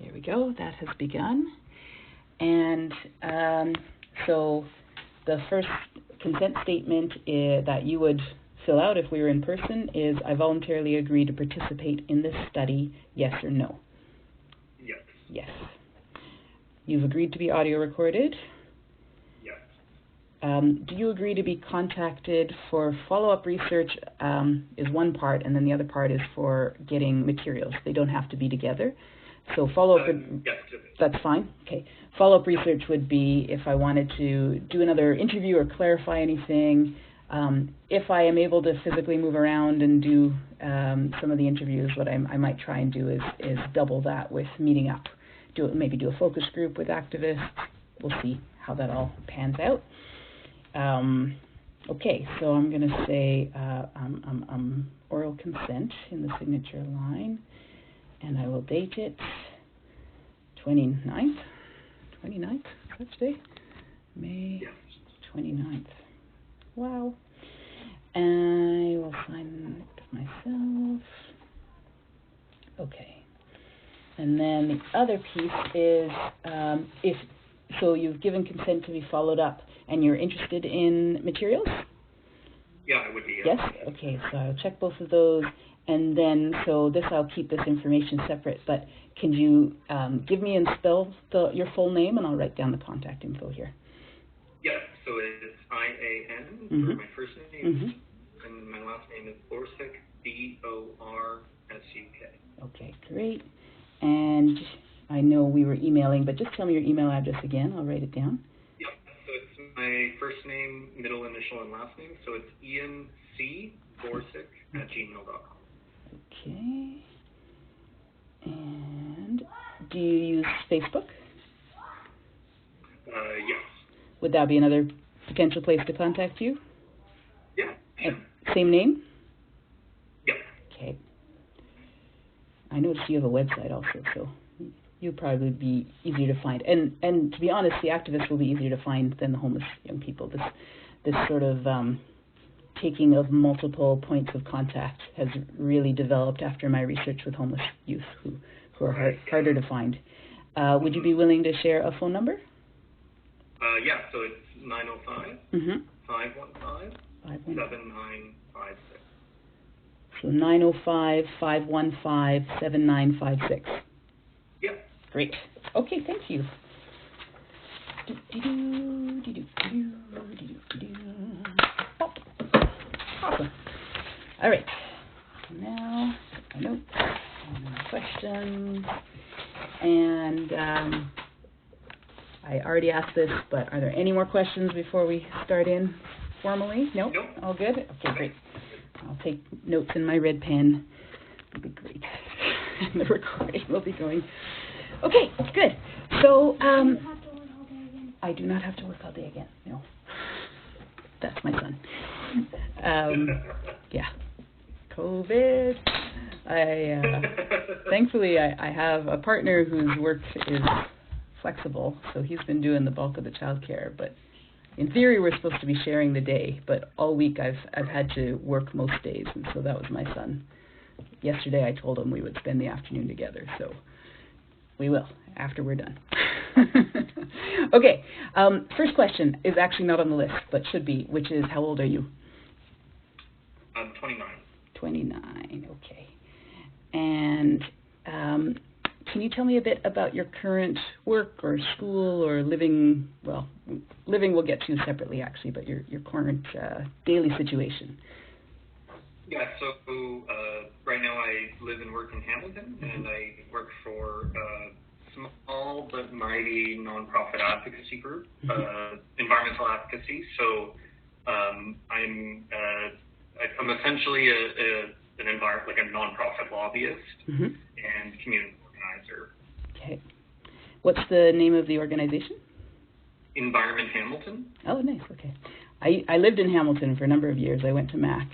There we go. That has begun. And so the first consent statement that you would fill out if we were in person is, I voluntarily agree to participate in this study, yes or no? Yes. Yes. You've agreed to be audio recorded? Yes. Do you agree to be contacted for follow-up research is one part, and then the other part is for getting materials. They don't have to be together. So follow-up, yes, that's fine. Okay. Follow-up research would be if I wanted to do another interview or clarify anything. If I am able to physically move around and do some of the interviews, what I might try and do is double that with meeting up. Maybe do a focus group with activists. We'll see how that all pans out. Okay, so I'm going to say oral consent in the signature line, and I will date it 29th. 29th, is that today? May 29th. Wow. And I will sign it myself. Okay. And then the other piece is so you've given consent to be followed up and you're interested in materials? Yeah, I would be. Yes? Okay, so I'll check both of those. And then, so I'll keep this information separate, but can you give me and spell your full name, and I'll write down the contact info here. Yeah, so it's I-A-N for my first name, and my last name is Borsuk, B-O-R-S-U-K. Okay, great. And I know we were emailing, but just tell me your email address again. I'll write it down. Yep, so it's my first name, middle initial, and last name. So it's Ian C. Borsuk at gmail.com. Okay. And do you use Facebook? Yes. Would that be another potential place to contact you? Yeah. Same name? Yep. Okay. I noticed you have a website also, so you'll probably be easier to find. And to be honest, the activists will be easier to find than the homeless young people. This sort of taking of multiple points of contact has really developed after my research with homeless youth who are harder to find. Would you be willing to share a phone number? Yeah, so it's 905 515 7956. So 905-515-7956. Yeah. Great. Okay, thank you. Awesome. All right. Now, my notes and my questions. And I already asked this, but are there any more questions before we start in formally? Nope? Nope. All good? Okay, great. I'll take notes in my red pen. It'll be great. And the recording will be going. Okay, good. So, I do not have to work all day again. No. That's my son. Yeah. COVID. Thankfully, I have a partner whose work is flexible, so he's been doing the bulk of the childcare. But in theory, we're supposed to be sharing the day. But all week, I've had to work most days, and so that was my son. Yesterday, I told him we would spend the afternoon together, so we will after we're done. Okay. First question is actually not on the list, but should be, which is, how old are you? I'm 29. 29, okay. And can you tell me a bit about your current work or school or living, well, living we'll get to separately actually, but your current daily situation? Yeah, so right now I live and work in Hamilton, and I work for a small but mighty nonprofit advocacy group, environmental advocacy. So I'm essentially a nonprofit lobbyist and community organizer. Okay. What's the name of the organization? Environment Hamilton. Oh, nice. Okay. I lived in Hamilton for a number of years. I went to Mac,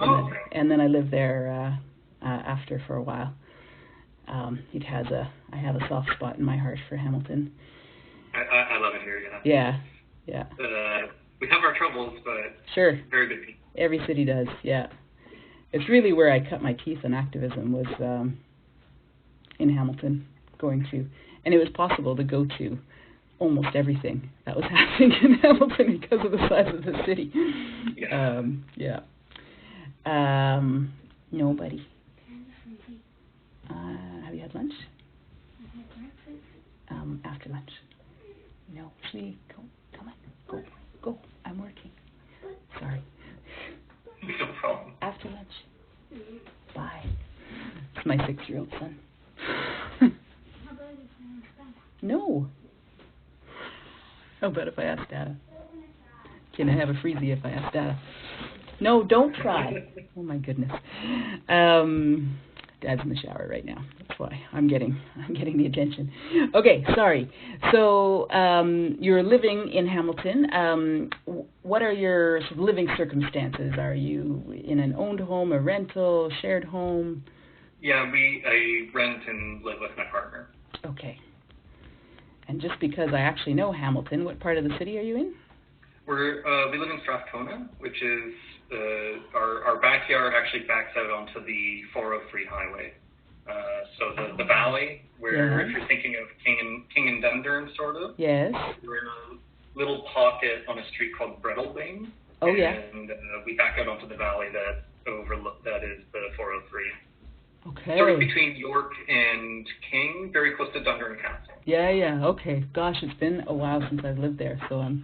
and then I lived there after for a while. I have a soft spot in my heart for Hamilton. I love it here. Yeah. Yeah. We have our troubles, but sure, very good people. Every city does. Yeah. It's really where I cut my teeth in activism was in Hamilton, going to And it was possible to go to almost everything that was happening in Hamilton because of the size of the city. Yeah. Nobody. Have you had lunch? After lunch. No, please, come on, go. I'm working. Sorry. No problem. After lunch. Bye. It's my 6-year-old son. No. How about if I ask Dada? Can I have a freezie if I ask Dada? No, don't try. Oh my goodness. Dad's in the shower right now. That's why I'm getting the attention. Okay, sorry. So you're living in Hamilton. What are your sort of living circumstances? Are you in an owned home, a rental, shared home? Yeah, I rent and live with my partner. Okay. And just because I actually know Hamilton, what part of the city are you in? We live in Strathcona, which is our backyard actually backs out onto the 403 highway. So the valley, where if you're thinking of King and Dundurn, sort of. Yes. We're in a little pocket on a street called Breadalbane. Oh, yeah. And we back out onto the valley that is the 403. Okay. Sort of between York and King, very close to Dundurn Castle. Yeah. Okay. Gosh, it's been a while since I've lived there, so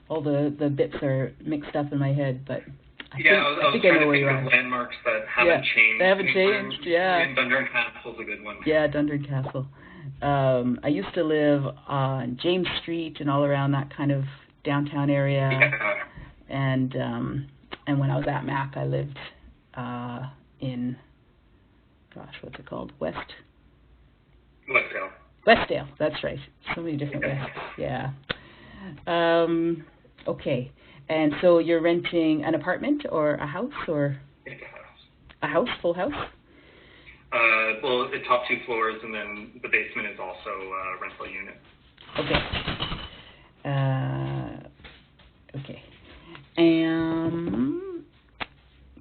all the bits are mixed up in my head, but I think I know where you are. Of landmarks that haven't changed. They haven't changed, yeah. And Dundurn Castle's a good one. Yeah, Dundurn Castle. I used to live on James Street and all around that kind of downtown area. Yeah. And when I was at Mac, I lived in, gosh, what's it called? Westdale, that's right. So many different ways. Yeah. Okay. And so you're renting an apartment or a house or? It's a house. A house, full house? Well, the top 2 floors, and then the basement is also a rental unit. Okay. Okay.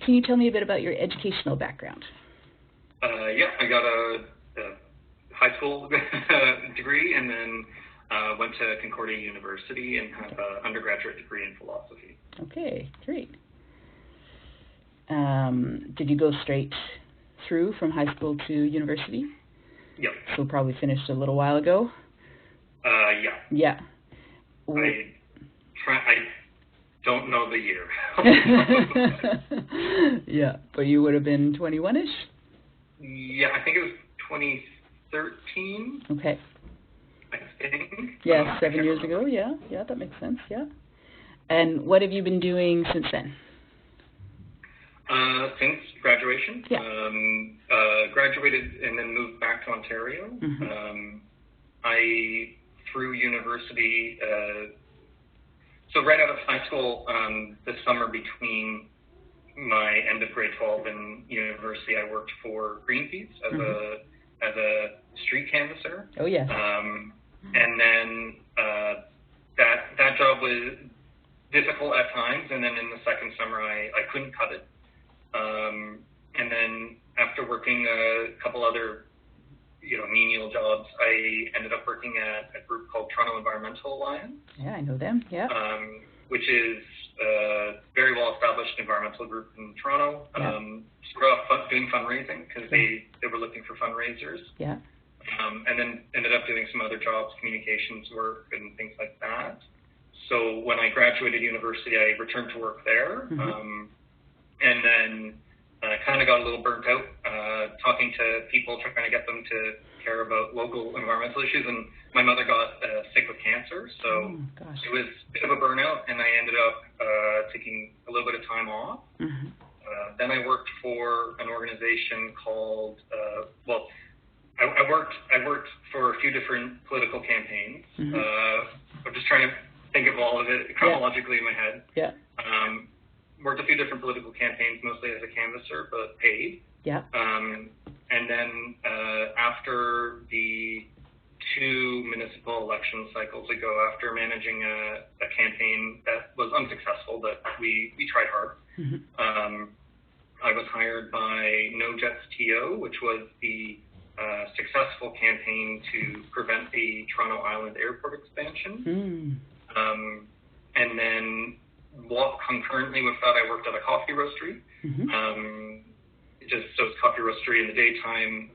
Can you tell me a bit about your educational background? Yeah, I got a high school degree, and then went to Concordia University and have an undergraduate degree in philosophy. Okay, great. Did you go straight through from high school to university? Yep. So probably finished a little while ago? Yeah. Yeah. I don't know the year. Yeah, but you would have been 21-ish? Yeah, I think it was 2013. Okay. I think. Yeah, 7 years ago. Yeah, that makes sense. Yeah. And what have you been doing since then? Since graduation. Yeah. Graduated and then moved back to Ontario. Mm-hmm. Through university. So right out of high school, the summer between my end of grade 12 and university, I worked for Greenpeace as a street canvasser. Oh yeah. And then that job was difficult at times, and then in the second summer I couldn't cut it. And then after working a couple other menial jobs, I ended up working at a group called Toronto Environmental Alliance. Yeah, I know them. Yeah. Which is a very well established environmental group in Toronto. Yeah. Doing fundraising because they were looking for fundraisers. Yeah. And then ended up doing some other jobs, communications work and things like that. So when I graduated university, I returned to work there. Mm-hmm. And then kind of got a little burnt out talking to people, trying to get them to care about local environmental issues. And my mother got sick with cancer, so it was a bit of a burnout, and I ended up taking a little bit of time off. Mm-hmm. Then I worked for an organization called, I worked for a few different political campaigns. Mm-hmm. I'm just trying to think of all of it chronologically in my head. Yeah. Worked a few different political campaigns, mostly as a canvasser, but paid. Yeah. And then after the 2 municipal election cycles ago, after managing a campaign that was unsuccessful, but we tried hard, I was hired by No Jets TO, which was the successful campaign to prevent the Toronto Island Airport expansion. And then concurrently with that, I worked at a coffee roastery. Just so it's coffee roastery in the daytime,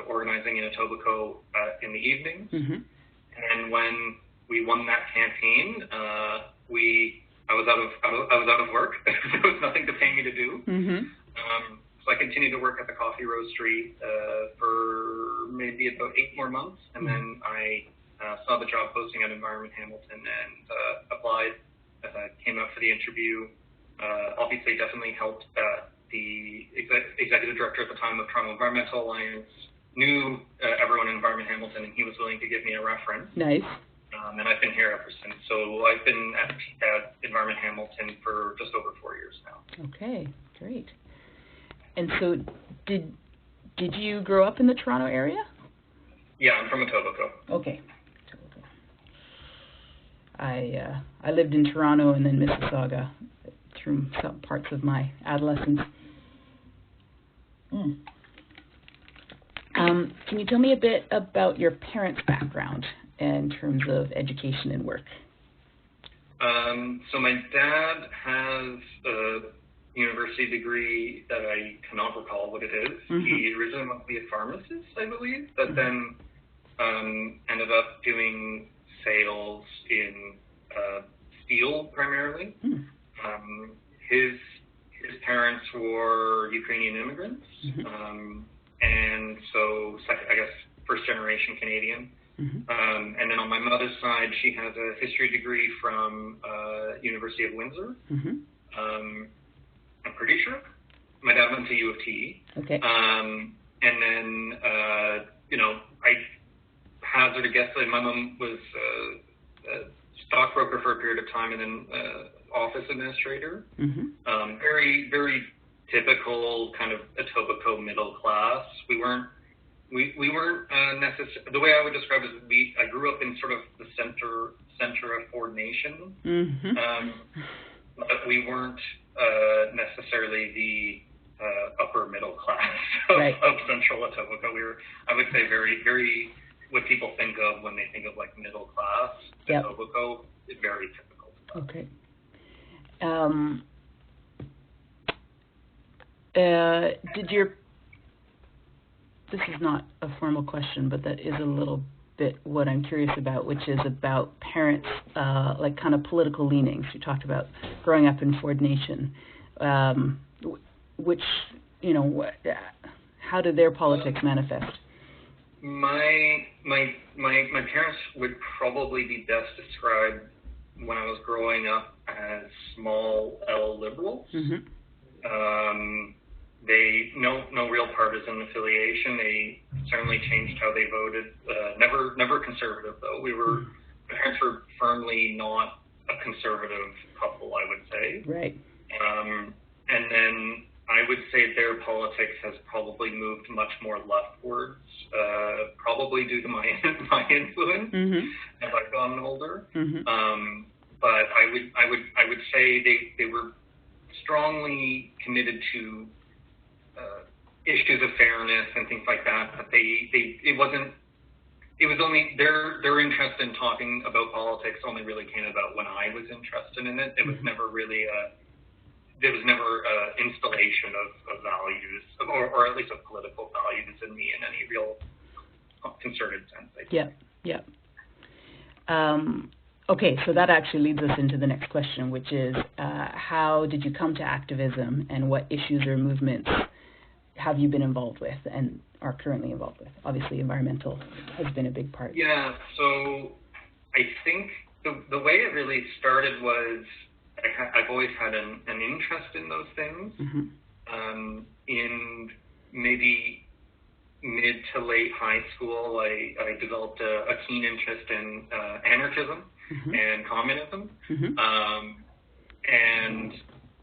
organizing in Etobicoke in the evenings. And when we won that campaign, I was out of work. There was nothing to pay me to do. So I continued to work at the coffee roastery for maybe about 8 more months, and then I saw the job posting at Environment Hamilton and applied. Came out for the interview. Obviously, definitely helped that the executive director at the time of Toronto Environmental Alliance knew everyone in Environment Hamilton, and he was willing to give me a reference. Nice. And I've been here ever since. So I've been at Environment Hamilton for just over 4 years now. Okay, great. And so, did you grow up in the Toronto area? Yeah, I'm from Etobicoke. Okay. I lived in Toronto and then Mississauga through some parts of my adolescence. Can you tell me a bit about your parents' background in terms of education and work? So my dad has a university degree that I cannot recall what it is. He originally wanted to be a pharmacist, I believe, but then ended up doing sales in steel primarily. His parents were Ukrainian immigrants, and so I guess first generation Canadian. And then on my mother's side, she has a history degree from University of Windsor. I'm pretty sure. My dad went to U of T. Okay. And then, I hazard a guess that my mom was a stockbroker for a period of time and then office administrator. Very, very typical kind of Etobicoke middle class. We weren't necessarily, the way I would describe it is I grew up in sort of the center of Ford Nation. But we weren't necessarily the upper middle class of central Etobicoke. We were, I would say, very, very what people think of when they think of like middle class. Etobicoke is very typical. Okay. This is not a formal question, but that is a little bit what I'm curious about, which is about parents, like kind of political leanings. You talked about growing up in Ford Nation, which, how did their politics manifest? My parents would probably be best described when I was growing up as small L liberals. They no real partisan affiliation. They certainly changed how they voted. Never conservative though. My parents were firmly not a conservative couple, I would say. Right. And then I would say their politics has probably moved much more leftwards, probably due to my influence as I've gotten older. But I would say they were strongly committed to issues of fairness and things like that. But it was only their interest in talking about politics only really came about when I was interested in it. It was never really there was never installation of values, or at least of political values in me in any real concerted sense. Yeah. Okay, so that actually leads us into the next question, which is how did you come to activism, and what issues or movements have you been involved with and are currently involved with? Obviously, environmental has been a big part. Yeah, so I think the way it really started was I've always had an interest in those things. In maybe mid to late high school, I developed a keen interest in anarchism and communism, and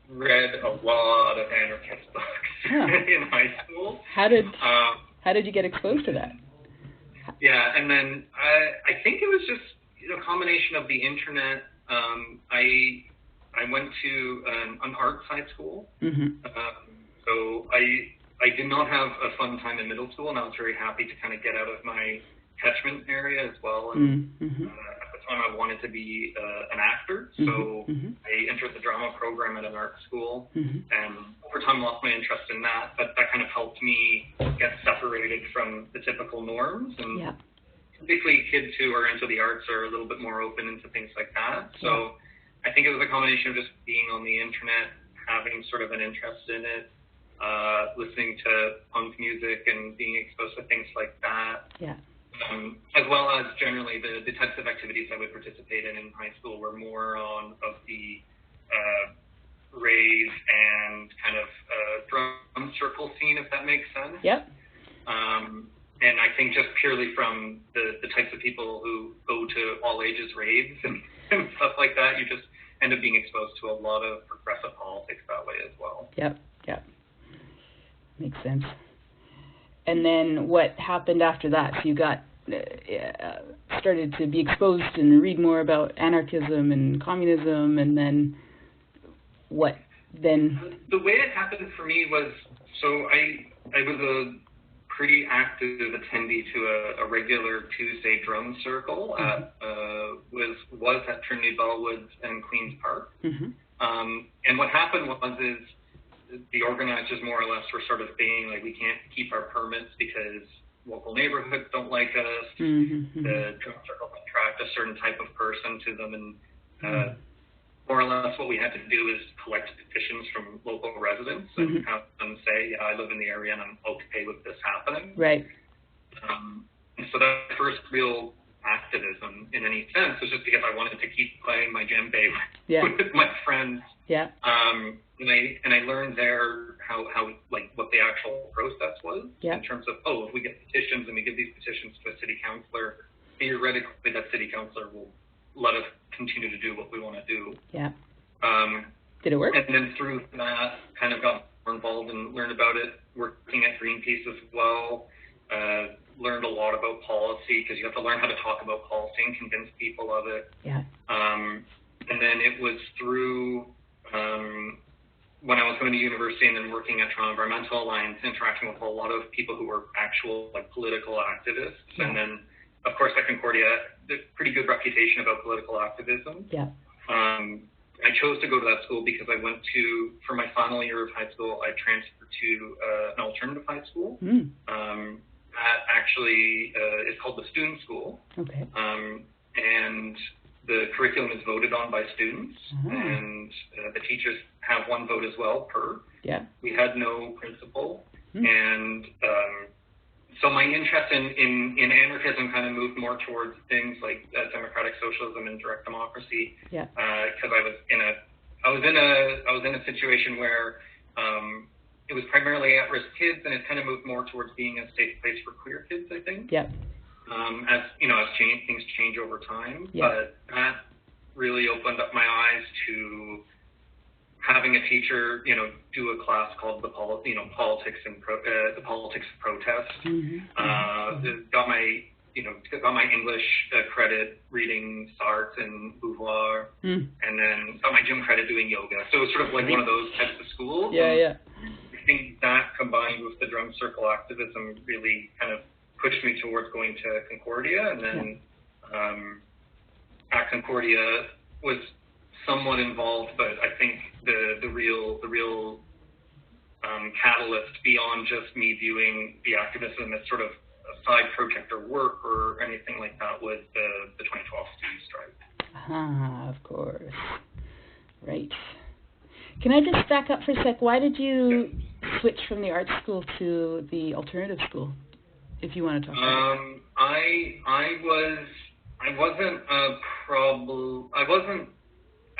read a lot of anarchist books in high school. How did you get exposed to that? Yeah, and then I think it was just a combination of the internet. I went to an arts high school, so I did not have a fun time in middle school, and I was very happy to kind of get out of my catchment area as well. And at the time, I wanted to be an actor, so I entered the drama program at an art school, and over time lost my interest in that. But that kind of helped me get separated from the typical norms. And typically, kids who are into the arts are a little bit more open into things like that. So I think it was a combination of just being on the internet, having sort of an interest in it, listening to punk music and being exposed to things like that. As well as generally the types of activities I would participate in high school were more of the rave and kind of drum circle scene, if that makes sense. And I think just purely from the types of people who go to all ages raves and stuff like that, you just end up being exposed to a lot of progressive politics that way as well. Makes sense. And then what happened after that? So you got started to be exposed and read more about anarchism and communism, and then what then? The way it happened for me was, so I was a pretty active attendee to a regular Tuesday drum circle at was at Trinity Bellwoods and Queen's Park. And what happened was the organizers more or less were sort of saying, like, we can't keep our permits because local neighborhoods don't like us. The drum circle attract a certain type of person to them, and more or less what we had to do is collect petitions from local residents and have them say, I live in the area and I'm okay with this happening. And so that first real activism in any sense was just because I wanted to keep playing my djembe with my friends. And I learned there how like what the actual process was in terms of, if we get petitions and we give these petitions to a city councillor, theoretically that city councillor will let us continue to do what we want to do. Did it work? And then through that, kind of got more involved and learned about it, working at Greenpeace as well. Learned a lot about policy, because you have to learn how to talk about policy and convince people of it. And then it was through when I was going to university and then working at Toronto Environmental Alliance, interacting with a lot of people who were actual political activists. And then, of course, at Concordia, there's a pretty good reputation about political activism. I chose to go to that school because I went to, for my final year of high school, I transferred to an alternative high school. That actually is called the Student School. And the curriculum is voted on by students, and the teachers have one vote as well per. We had no principal, and so my interest in anarchism kind of moved more towards things like democratic socialism and direct democracy, because I was in a situation where it was primarily at-risk kids, and it kind of moved more towards being a safe place for queer kids, I think. As you know, as things change over time, but that really opened up my eyes to having a teacher, do a class called the politics of protest. Got my English credit reading Sartre and Beauvoir, and then got my gym credit doing yoga. So it was sort of like one of those types of schools. I think that combined with the drum circle activism really kind of pushed me towards going to Concordia, and then at Concordia was somewhat involved, but I think the real catalyst beyond just me viewing the activism as sort of a side project or work or anything like that was the 2012 student strike. Of course. Right. Can I just back up for a sec? Why did you switch from the art school to the alternative school, if you want to talk about it? I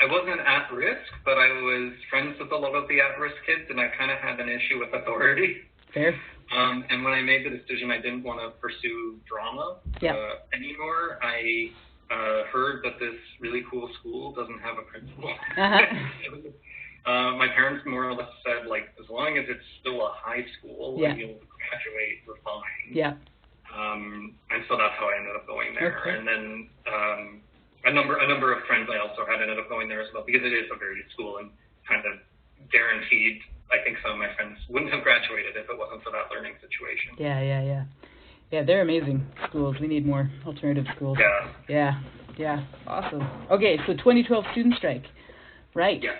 wasn't at risk, but I was friends with a lot of the at-risk kids, and I kind of had an issue with authority. Fair. And when I made the decision, I didn't want to pursue drama anymore. I heard that this really cool school doesn't have a principal. My parents more or less said, like, as long as it's still a high school and you'll graduate, we're fine. And so that's how I ended up going there. And then a number of friends I also had ended up going there as well, because it is a very good school and kind of guaranteed I think some of my friends wouldn't have graduated if it wasn't for that learning situation. Yeah, they're amazing schools. We need more alternative schools. Yeah, awesome. Okay, so 2012 student strike, right? Yes.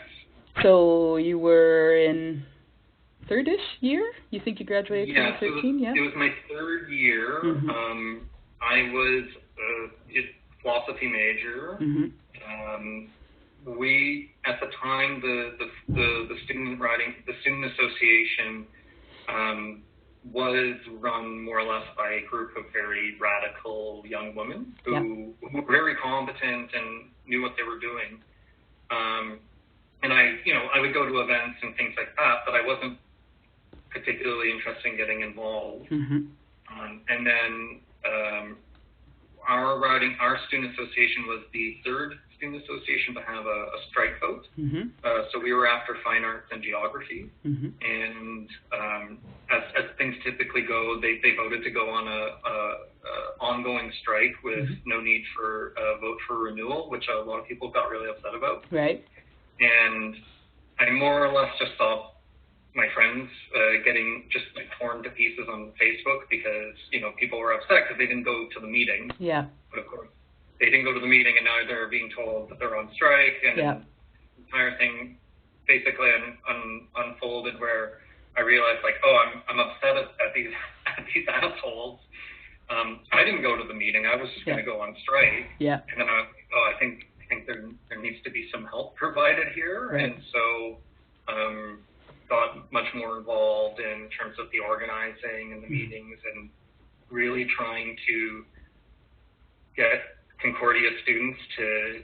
So you were in third-ish year? You think you graduated 2013? It was my third year. Mm-hmm. I was a philosophy major. Mm-hmm. We, at the time, the student association was run more or less by a group of very radical young women who were very competent and knew what they were doing. And I would go to events and things like that, but I wasn't particularly interested in getting involved. Mm-hmm. And then our student association was the third student association to have a strike vote. Mm-hmm. So we were after fine arts and geography. Mm-hmm. And as things typically go, they voted to go on a ongoing strike with no need for a vote for renewal, which a lot of people got really upset about. Right. And I more or less just saw my friends getting just like torn to pieces on Facebook because, people were upset because they didn't go to the meeting. Yeah. But of course, they didn't go to the meeting, and now they're being told that they're on strike, and the entire thing basically unfolded where I realized, like, I'm upset at these assholes. I didn't go to the meeting. I was just going to go on strike. Yeah. And then I was like, I think there needs to be some help provided here. Right. And so got much more involved in terms of the organizing and the meetings and really trying to get Concordia students to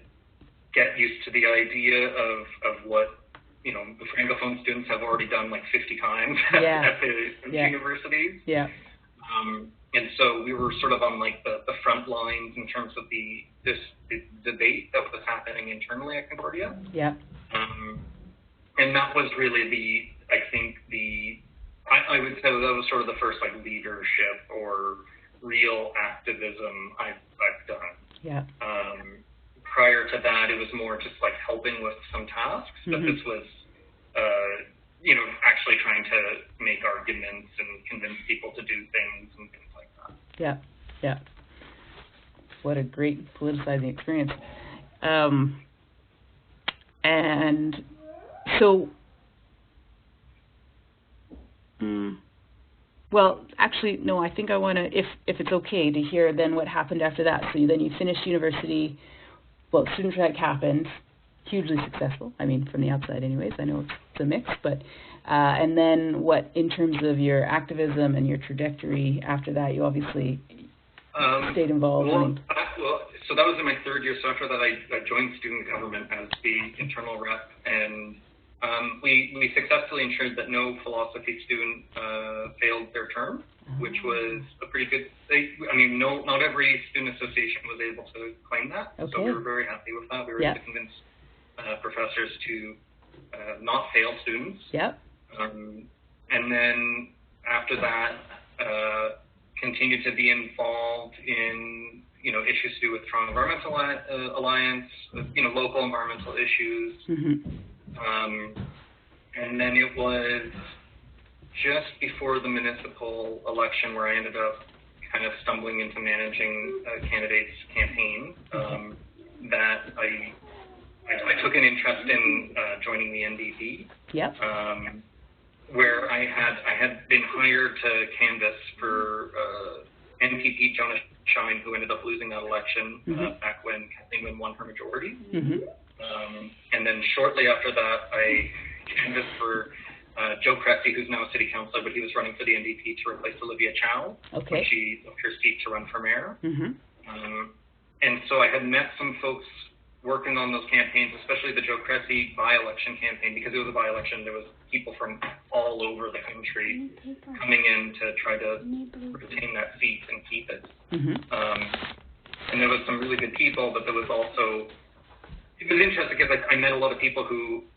get used to the idea of what, the Francophone students have already done like 50 times at the universities. Yeah. And so we were sort of on like the front lines in terms of the debate that was happening internally at Concordia. Yeah. And that was really I would say that was sort of the first like leadership or real activism I've done. Yeah. Prior to that, it was more just like helping with some tasks, but this was, actually trying to make arguments and convince people to do things and things like that. Yeah. What a great politicizing experience. And so, well, actually, no, I think I want to, if it's okay, to hear then what happened after that. So then you finished university, well, student strike happened, hugely successful. I mean, from the outside anyways, I know it's a mix, but, and then what, in terms of your activism and your trajectory after that, you obviously stayed involved. So that was in my third year. So after that, I joined student government as the internal rep, and we successfully ensured that no philosophy student failed their term, which was a pretty good thing. I mean, not every student association was able to claim that, so we were very happy with that. We were able to convince professors to not fail students. Yep. And then after that, continued to be involved in issues to do with Toronto Environmental Alliance, local environmental issues. And then it was just before the municipal election where I ended up kind of stumbling into managing a candidate's campaign that I took an interest in joining the NDP. Yep. Where I had been hired to canvass for NPP Jonah Shine, who ended up losing that election back when Kathleen won her majority. And then shortly after that, I canvassed for Joe Cressy, who's now a city councillor, but he was running for the NDP to replace Olivia Chow when she took her seat to run for mayor. And so I had met some folks working on those campaigns, especially the Joe Cressy by-election campaign, because it was a by-election. There was people from all over the country coming in to try to retain that seat and keep it. And there was some really good people, but there was also, it was interesting because I met a lot of people who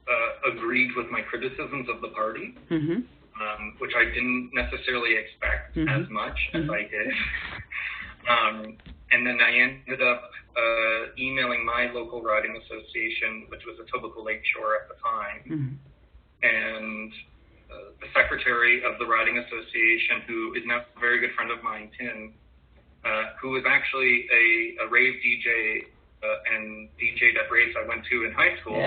agreed with my criticisms of the party, which I didn't necessarily expect as much as I did. And then I ended up emailing my local riding association, which was Etobicoke Lakeshore at the time, and the secretary of the riding association, who is now a very good friend of mine, Tim, who was actually a rave DJ and DJ'd at raves I went to in high school.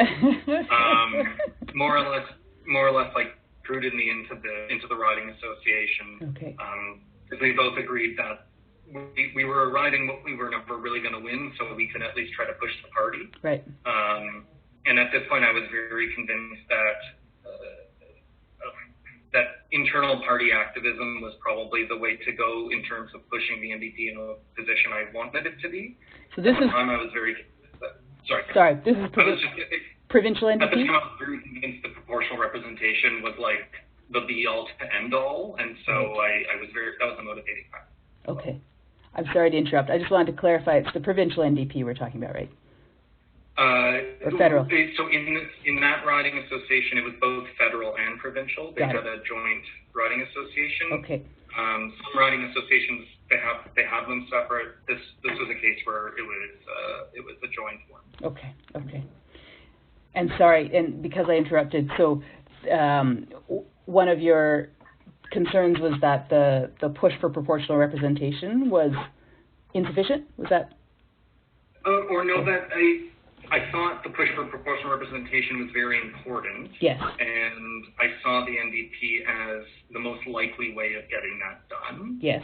More or less like recruited me into the riding association. Okay. Because we both agreed that we were riding what we were never really going to win, so we could at least try to push the party. Right. And at this point, I was very convinced that that internal party activism was probably the way to go in terms of pushing the NDP in a position I wanted it to be. So this at the time, I was very sorry. This is provincial NDP. At the time, I was very convinced that proportional representation was like the be all to end all, and so I was that was a motivating factor. Okay. I'm sorry to interrupt. I just wanted to clarify. It's the provincial NDP we're talking about, right? Or federal? So in that riding association, it was both federal and provincial. They had a joint riding association. Okay. Some riding associations they have them separate. This was a case where it was a joint one. Okay. And sorry, and because I interrupted, so one of your concerns was that the push for proportional representation was insufficient? Was that? That I thought the push for proportional representation was very important. Yes. And I saw the NDP as the most likely way of getting that done. Yes.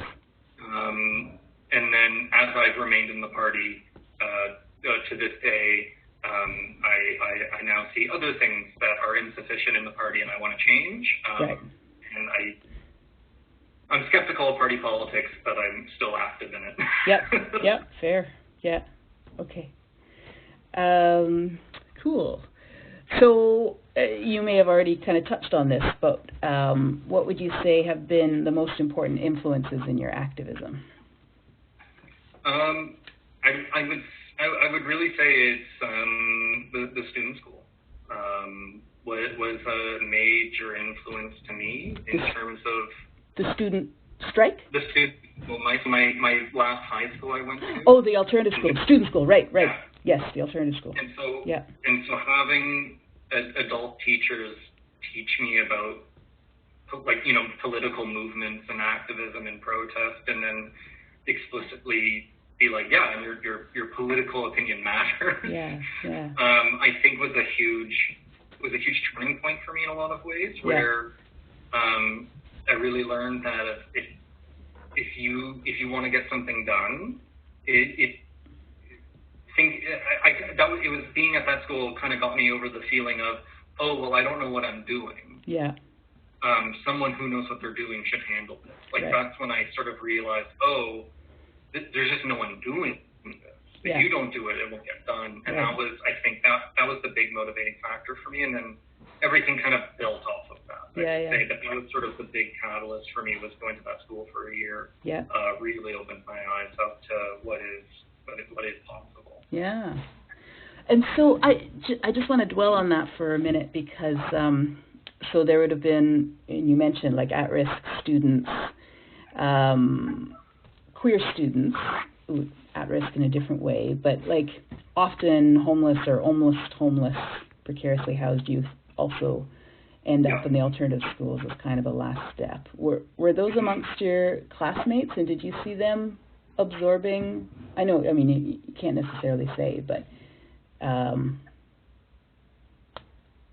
And then as I've remained in the party to this day, I now see other things that are insufficient in the party and I want to change. Right. And I'm skeptical of party politics, but I'm still active in it. Yep, fair. Yeah, okay. Cool. So you may have already kind of touched on this, but what would you say have been the most important influences in your activism? I would really say it's the student school was a major influence to me in terms of the student strike. The student. Well, my last high school I went to. Oh, the alternative school, student school, right. Yeah. Yes, the alternative school. And so having adult teachers teach me about political movements and activism and protest, and then explicitly be like, and your political opinion matters. Yeah. I think was a huge turning point for me in a lot of ways, where I really learned that if you want to get something done, it was being at that school kind of got me over the feeling of, I don't know what I'm doing. Yeah. Someone who knows what they're doing should handle this. That's when I sort of realized, there's just no one doing this. If you don't do it, it won't get done. And I think that was the big motivating factor for me. And then everything kind of built off of that. Say that was sort of the big catalyst for me, was going to that school for a year. Yeah. Really opened my eyes up to what is possible. Yeah. And so I just want to dwell on that for a minute, because so there would have been, and you mentioned like at-risk students, queer students, at risk in a different way, but like often homeless or almost homeless, precariously housed youth also end up in the alternative schools as kind of a last step. Were those amongst your classmates, and did you see them absorbing? You can't necessarily say, but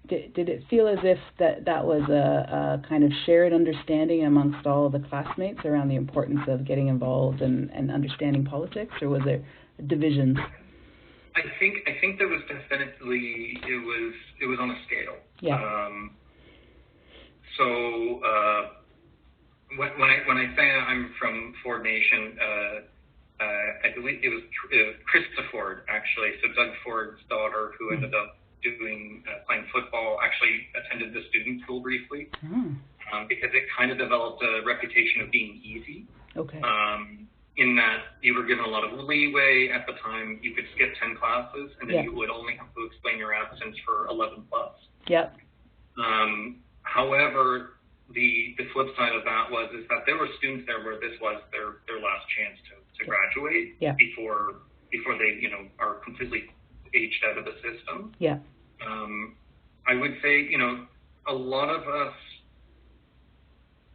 did it feel as if that was a kind of shared understanding amongst all of the classmates around the importance of getting involved and understanding politics, or was there divisions? I think there was definitely, it was on a scale. Yeah. So when I say I'm from Ford Nation, I believe it was Krista Ford, actually. So Doug Ford's daughter, who ended up playing football, actually attended the student school briefly, because it kind of developed a reputation of being easy. Okay. In that you were given a lot of leeway at the time. You could skip 10 classes, and then you would only have to explain your absence for 11 plus. Yep. However, the flip side of that is that there were students there where this was their last chance to graduate before they are completely aged out of the system. Yeah. I would say a lot of us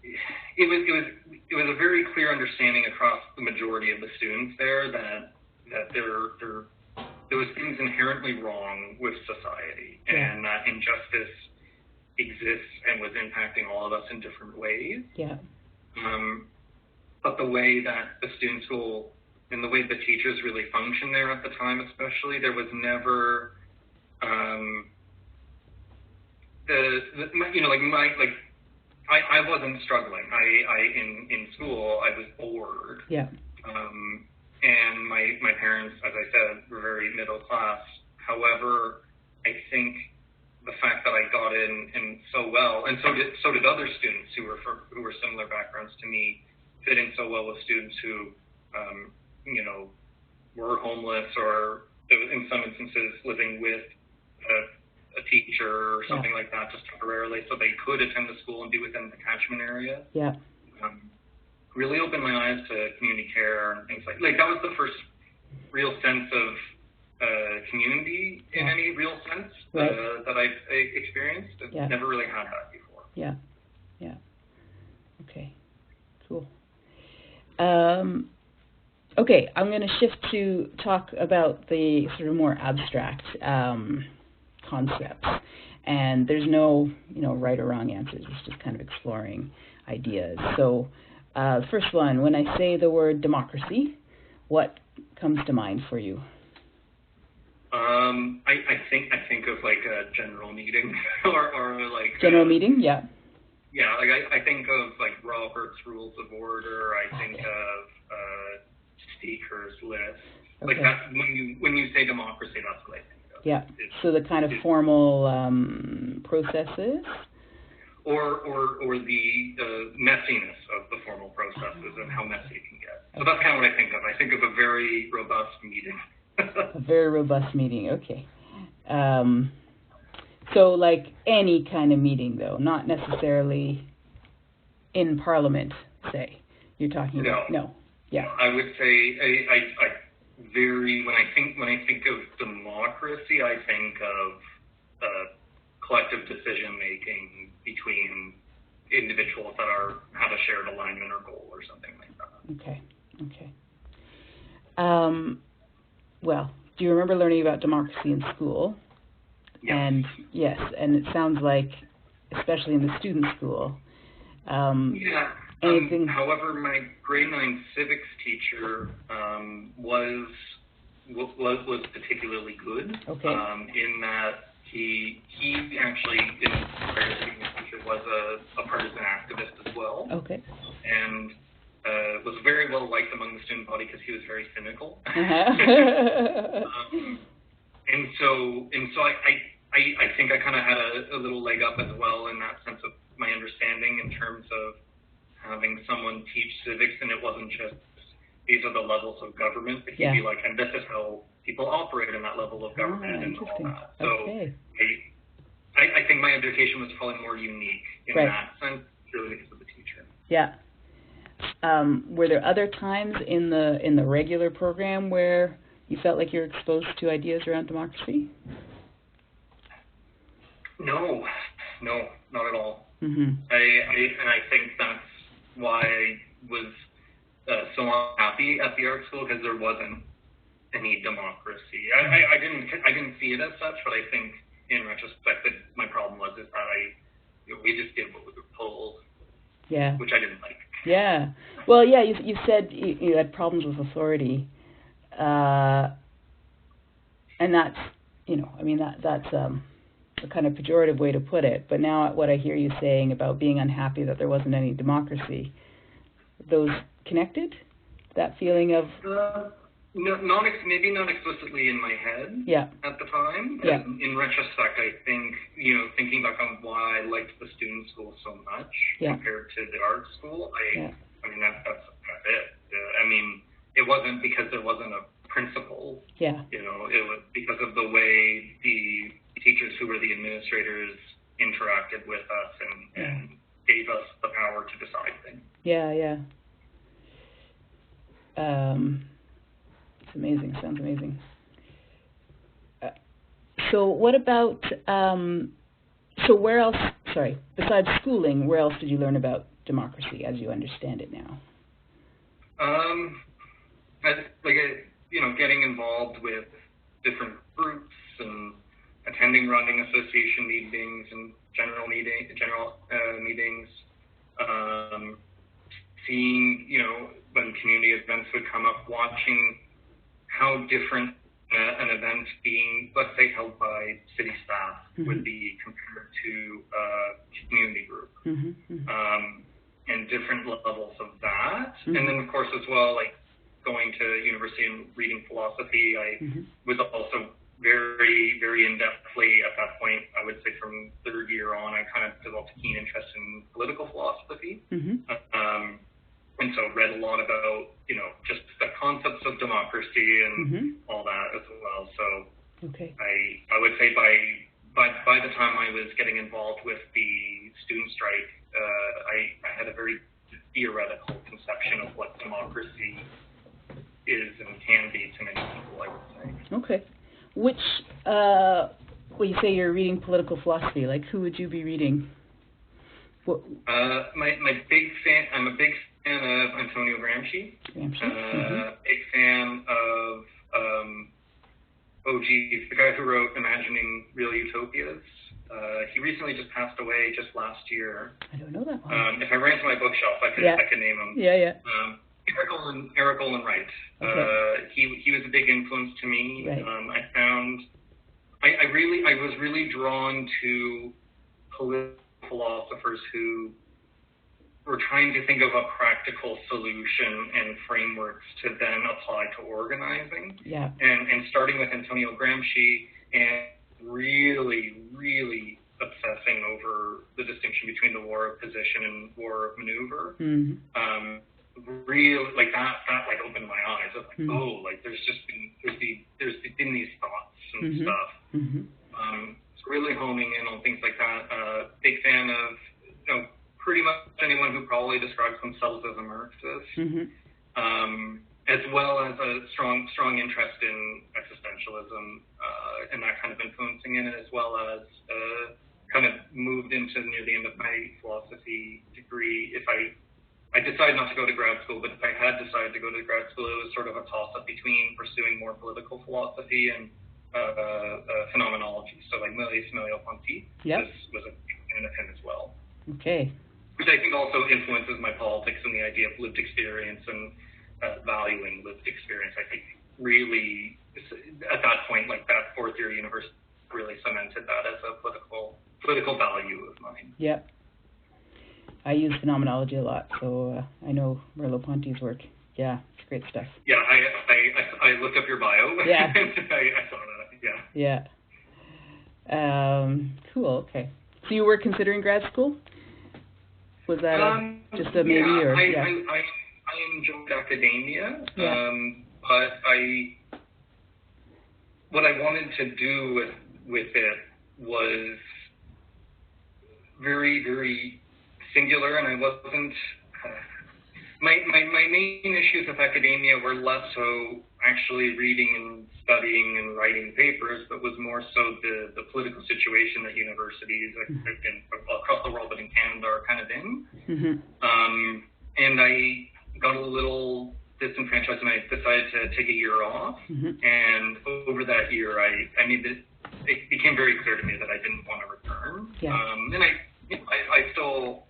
it was a very clear understanding across the majority of the students there that there was things inherently wrong with society, and that injustice exists and was impacting all of us in different ways. Yeah. But the way that the student school and the way the teachers really functioned there at the time, especially, there was never I wasn't struggling. In school I was bored. Yeah. And my parents, as I said, were very middle class. However, I think the fact that I got in so well, and so did other students who were similar backgrounds to me, fit in so well with students who were homeless or in some instances living with a teacher or something like that just temporarily, so they could attend the school and be within the catchment area. Yeah. Really opened my eyes to community care and things like that was the first real sense of community in any real sense that I've experienced. I've never really had that before. Yeah. Yeah. Okay. Cool. Okay, I'm going to shift to talk about the sort of more abstract concepts. And there's no, right or wrong answers. It's just kind of exploring ideas. So, first one, when I say the word democracy, what comes to mind for you? I think of like a general meeting or like general meeting, yeah. Yeah, like I think of like Robert's Rules of Order. I think of Speaker's List. Okay. Like that's when you say democracy, that's what I think of. Yeah. So the kind of formal processes. Or the messiness of the formal processes and how messy it can get. So that's kind of what I think of. I think of a very robust meeting. A very robust meeting, okay. So like any kind of meeting, though, not necessarily in Parliament, say. You're talking about no. Yeah. I would say when I think of democracy, I think of collective decision making between individuals that have a shared alignment or goal or something like that. Okay. Well, do you remember learning about democracy in school? Yes. And yes, and it sounds like, especially in the student school. Anything. However, my grade 9 civics teacher was particularly good. Okay. In that he actually, prior to being a teacher, was a partisan activist as well. Okay. And was very well liked among the student body because he was very cynical. And so I think I kind of had a little leg up as well in that sense of my understanding in terms of having someone teach civics, and it wasn't just these are the levels of government, but he'd be like, and this is how people operate in that level of government and all that. So I think my education was probably more unique in that sense, purely because of the teacher. Yeah. Were there other times in the regular program where you felt like you were exposed to ideas around democracy? No, not at all. Mm-hmm. I think that's why I was so unhappy at the art school, because there wasn't any democracy. I didn't see it as such, but I think in retrospect that my problem was is that we just did what we were told. Yeah. Which I didn't like. Yeah. Well, yeah, you said you had problems with authority, and that's that's a kind of pejorative way to put it. But now what I hear you saying about being unhappy that there wasn't any democracy, those connected? That feeling of maybe not explicitly in my head at the time. Yeah. In retrospect, I think, thinking back on why I liked the student school so much compared to the art school, I mean, that's it. I mean, it wasn't because there wasn't a principal. Yeah. It was because of the way the teachers who were the administrators interacted with us and gave us the power to decide things. Yeah. It's amazing. Sounds amazing. So what about, so where else, besides schooling, where else did you learn about democracy as you understand it now? Getting involved with different groups and attending running association meetings and general meetings, seeing, when community events would come up, watching how different an event being, let's say, held by city staff would be compared to a community group, and different levels of that. And then, of course, as well, like going to university and reading philosophy, I was also very, very in-depthly at that point. I would say from third year on, I kind of developed a keen interest in political philosophy. And so read a lot about, just the concepts of democracy and all that as well. So I would say by the time I was getting involved with the student strike, I had a very theoretical conception of what democracy is and can be to many people, I would say. Okay. Which, when you say you're reading political philosophy, like who would you be reading? I'm a big fan of Antonio Gramsci. Big fan of, the guy who wrote Imagining Real Utopias. He recently just passed away just last year. I don't know that one. If I ran to my bookshelf, I could name him. Eric Olin Wright. He was a big influence to me. Right. I was really drawn to political philosophers who were trying to think of a practical solution and frameworks to then apply to organizing. Yeah. And starting with Antonio Gramsci and really, really obsessing over the distinction between the war of position and war of maneuver. Really, like that opened my eyes. I was like, there's been these thoughts and stuff. It's really honing in on things like that. Big fan of, pretty much anyone who probably describes themselves as a Marxist, as well as a strong interest in existentialism, and that kind of influencing in it, as well as kind of moved into near the end of my philosophy degree. If I decided not to go to grad school, but if I had decided to go to grad school, it was sort of a toss-up between pursuing more political philosophy and phenomenology. So like Merleau-Ponty was a fan of him as well. Okay. Which I think also influences my politics and the idea of lived experience and valuing lived experience. I think really, at that point, like that fourth year university really cemented that as a political value of mine. Yep. I use phenomenology a lot, so I know Merleau-Ponty's work. Yeah, it's great stuff. Yeah, I looked up your bio. Yeah. I saw that, yeah. Yeah. Cool, okay. So you were considering grad school? Was that just a maybe? Or I enjoyed academia, but what I wanted to do with it was very, very singular, and I wasn't. My main issues with academia were less so actually reading and studying and writing papers, but was more so the political situation that universities across the world, but in Canada, are kind of in. And I got a little disenfranchised, and I decided to take a year off. And over that year, it became very clear to me that I didn't want to return. And I still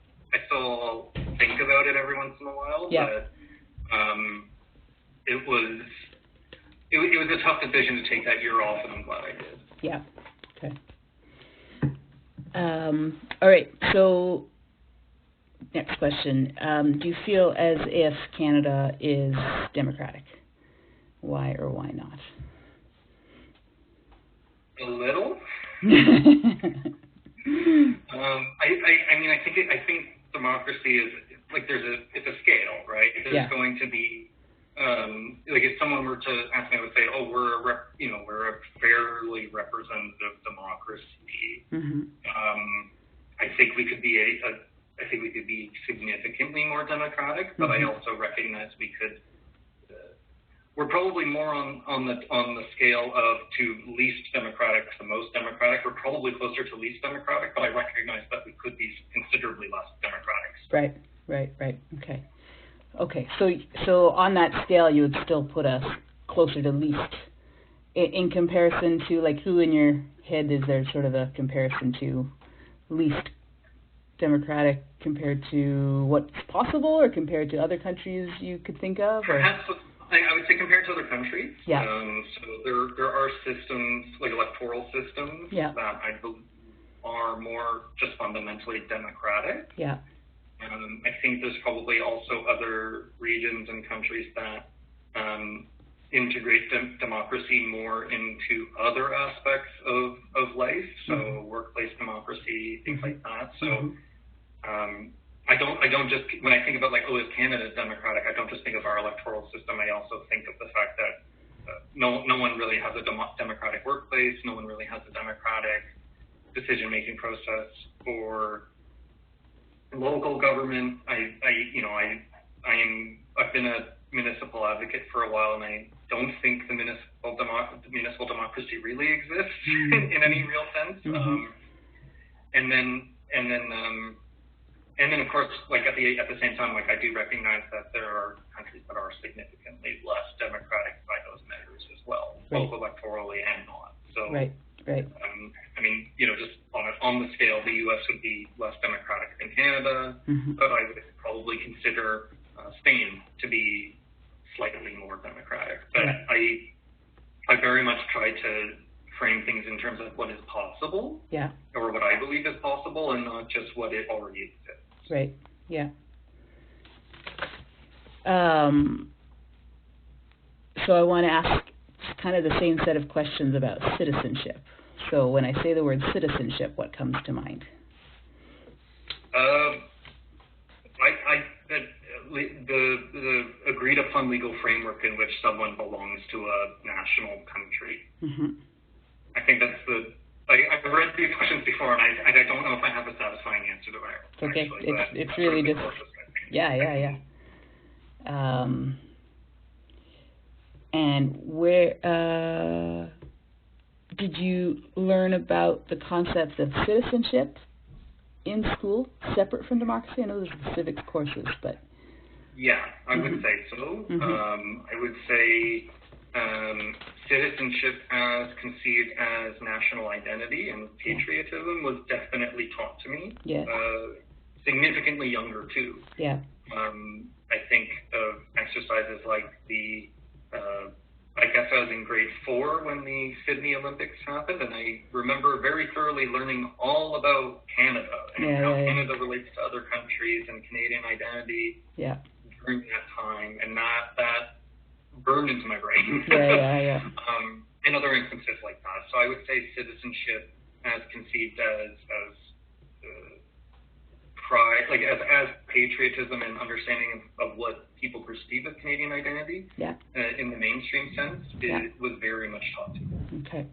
think about it every once in a while, but it was a tough decision to take that year off, and I'm glad I did. Yeah. Okay. All right. So, next question: do you feel as if Canada is democratic? Why or why not? A little. I think democracy is like it's a scale, right? There's going to be if someone were to ask me, I would say, we're a fairly representative democracy. I think we could be significantly more democratic, but I also recognize we're probably more on the scale of to least democratic to most democratic. We're probably closer to least democratic, but I recognize that we could be considerably less democratic. Right. Right. Okay. So on that scale, you would still put us closer to least in comparison to, like, who in your head is there sort of a comparison to least democratic compared to what's possible, or compared to other countries you could think of? Or? Perhaps I would say compared to other countries. Yeah. So there are systems, like electoral systems, yeah. that I believe are more just fundamentally democratic. Yeah. I think there's probably also other regions and countries that integrate democracy more into other aspects of life, so workplace democracy, things like that. So I don't just, when I think about, like, is Canada democratic, I don't just think of our electoral system. I also think of the fact that no one really has a democratic workplace. No one really has a democratic decision-making process for local government. I've been a municipal advocate for a while, and I don't think the municipal democracy really exists in any real sense. And then of course, like, at the same time, like, I do recognize that there are countries that are significantly less democratic by those measures as well, both electorally and not. So right. I mean, just on the scale, the U.S. would be less democratic than Canada, but I would probably consider Spain to be slightly more democratic. But I very much try to frame things in terms of what is possible, or what I believe is possible, and not just what it already exists. Right. Yeah. So I want to ask kind of the same set of questions about citizenship. So when I say the word citizenship, what comes to mind? The agreed upon legal framework in which someone belongs to a national country. I think that's I've read these questions before, and I don't know if I have a satisfying answer to it. It's okay. Actually, it's really just yeah. And where did you learn about the concept of citizenship in school, separate from democracy? I know there's civics courses, but... Yeah, I would say so. I would say citizenship as conceived as national identity and patriotism was definitely taught to me. Yeah. Significantly younger, too. Yeah. I think of exercises like I guess I was in grade 4 when the Sydney Olympics happened, and I remember very thoroughly learning all about Canada and how Canada relates to other countries and Canadian identity during that time, and that burned into my brain. And other instances like that. So I would say citizenship as conceived as pride, like as patriotism and understanding of what people perceive as Canadian identity in the mainstream sense, it was very much taught to me. Okay.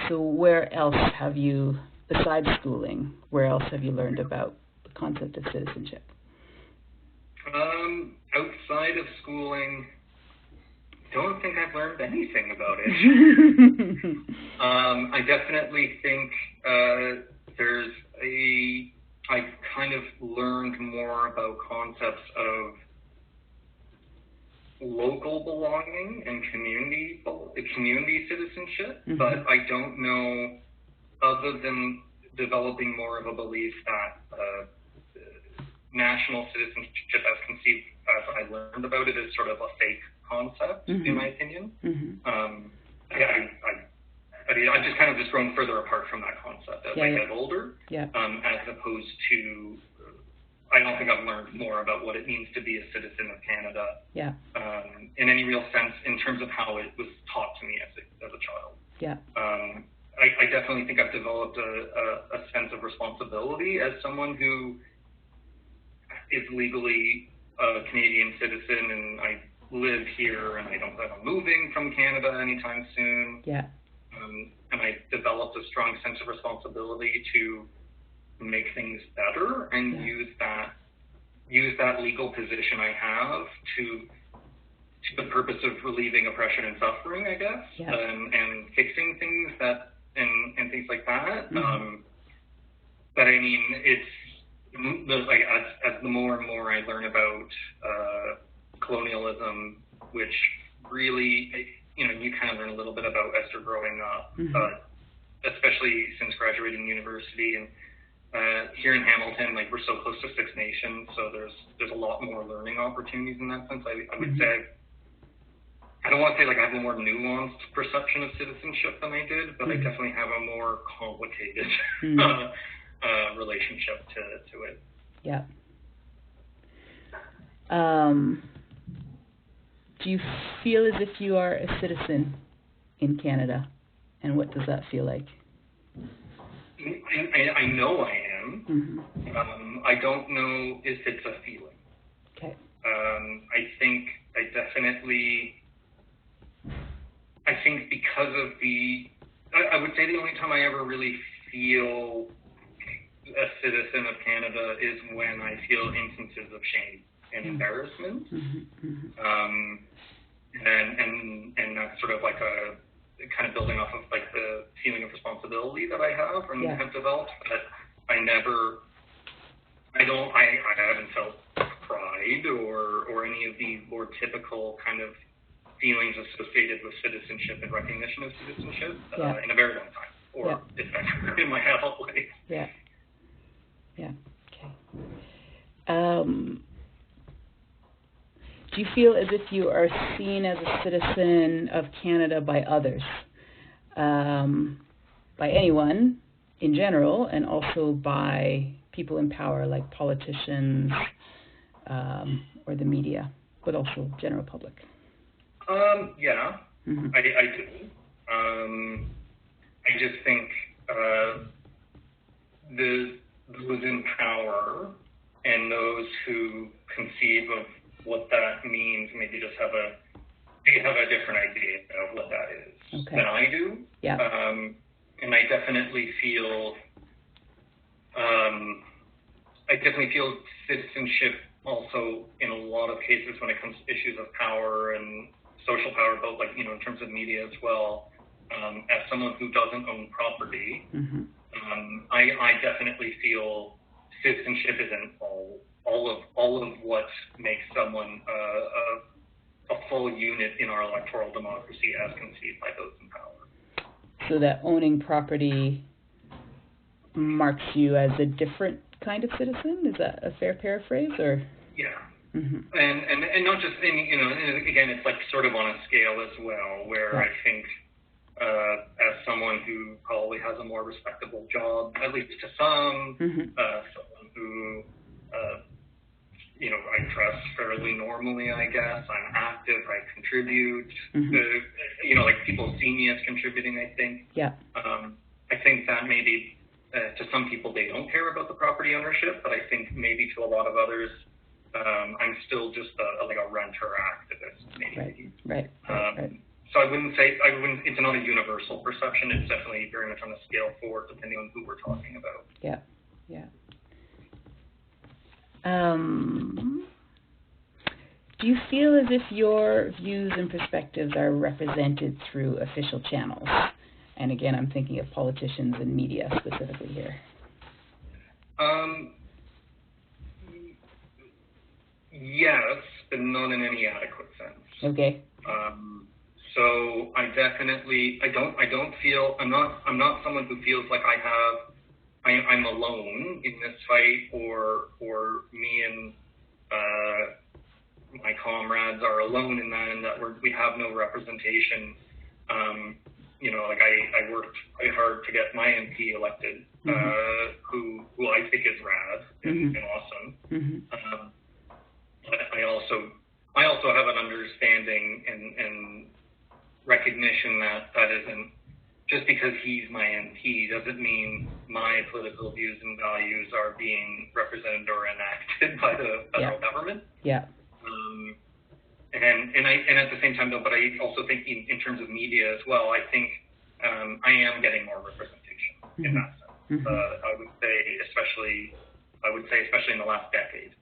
So where else have you, besides schooling, where else have you learned about the concept of citizenship? Outside of schooling, don't think I've learned anything about it. I definitely think I kind of learned more about concepts of local belonging and community citizenship, but I don't know, other than developing more of a belief that national citizenship as conceived as I learned about it is sort of a fake concept, in my opinion. I've just kind of grown further apart from that concept as I get older, as opposed to, I don't think I've learned more about what it means to be a citizen of Canada in any real sense in terms of how it was taught to me as a child. I definitely think I've developed a sense of responsibility as someone who is legally a Canadian citizen, and I live here, and I don't plan on moving from Canada anytime soon. And I developed a strong sense of responsibility to make things better and use that legal position I have to the purpose of relieving oppression and suffering, I guess, and fixing things that and things like that. But I mean, like as the more and more I learn about colonialism, which really, you kind of learn a little bit about Esther growing up, especially since graduating university. And here in Hamilton, like we're so close to Six Nations, so there's a lot more learning opportunities in that sense. I would say, I don't want to say like I have a more nuanced perception of citizenship than I did, but I definitely have a more complicated relationship to it. Yeah. Do you feel as if you are a citizen in Canada, and what does that feel like? I know I am. I don't know if it's a feeling. Okay. I think because of I would say the only time I ever really feel a citizen of Canada is when I feel instances of shame and embarrassment. And that's sort of like a kind of building off of like the feeling of responsibility that I have and have developed. But I haven't felt pride or any of the more typical kind of feelings associated with citizenship and recognition of citizenship in a very long time, or if ever in my adult life. Yeah. Okay. Do you feel as if you are seen as a citizen of Canada by others, by anyone in general, and also by people in power like politicians or the media, but also general public? Yeah, I do. I just think those in power and those who conceive of what that means maybe just have a different idea of what that is than I do. Yeah. And I definitely feel citizenship also in a lot of cases when it comes to issues of power and social power, both like, in terms of media as well. As someone who doesn't own property, I definitely feel citizenship isn't all of what makes someone a full unit in our electoral democracy as conceived by those in power. So that owning property marks you as a different kind of citizen? Is that a fair paraphrase, or? Yeah. And not just and again, it's like sort of on a scale as well, where I think as someone who probably has a more respectable job, at least to some, someone who I dress fairly normally, I guess. I'm active, I contribute. Like people see me as contributing, I think. Yeah. I think that maybe to some people they don't care about the property ownership, but I think maybe to a lot of others, I'm still just like a renter activist, maybe. Right. So I wouldn't say it's not a universal perception. It's definitely very much on a scale for depending on who we're talking about. Yeah. Do you feel as if your views and perspectives are represented through official channels? And again, I'm thinking of politicians and media specifically here. Yes, but not in any adequate sense. Okay. So I don't feel, I'm not someone who feels like I'm alone in this fight, or me and my comrades are alone in that, and that we have no representation. Like I worked quite hard to get my MP elected, who I think is rad and awesome. But I also have an understanding and recognition that isn't just because he's my MP doesn't mean my political views and values are being represented or enacted by the federal government. Yeah. And at the same time, though, but I also think in terms of media as well, I think I am getting more representation in that sense. I would say especially in the last decade.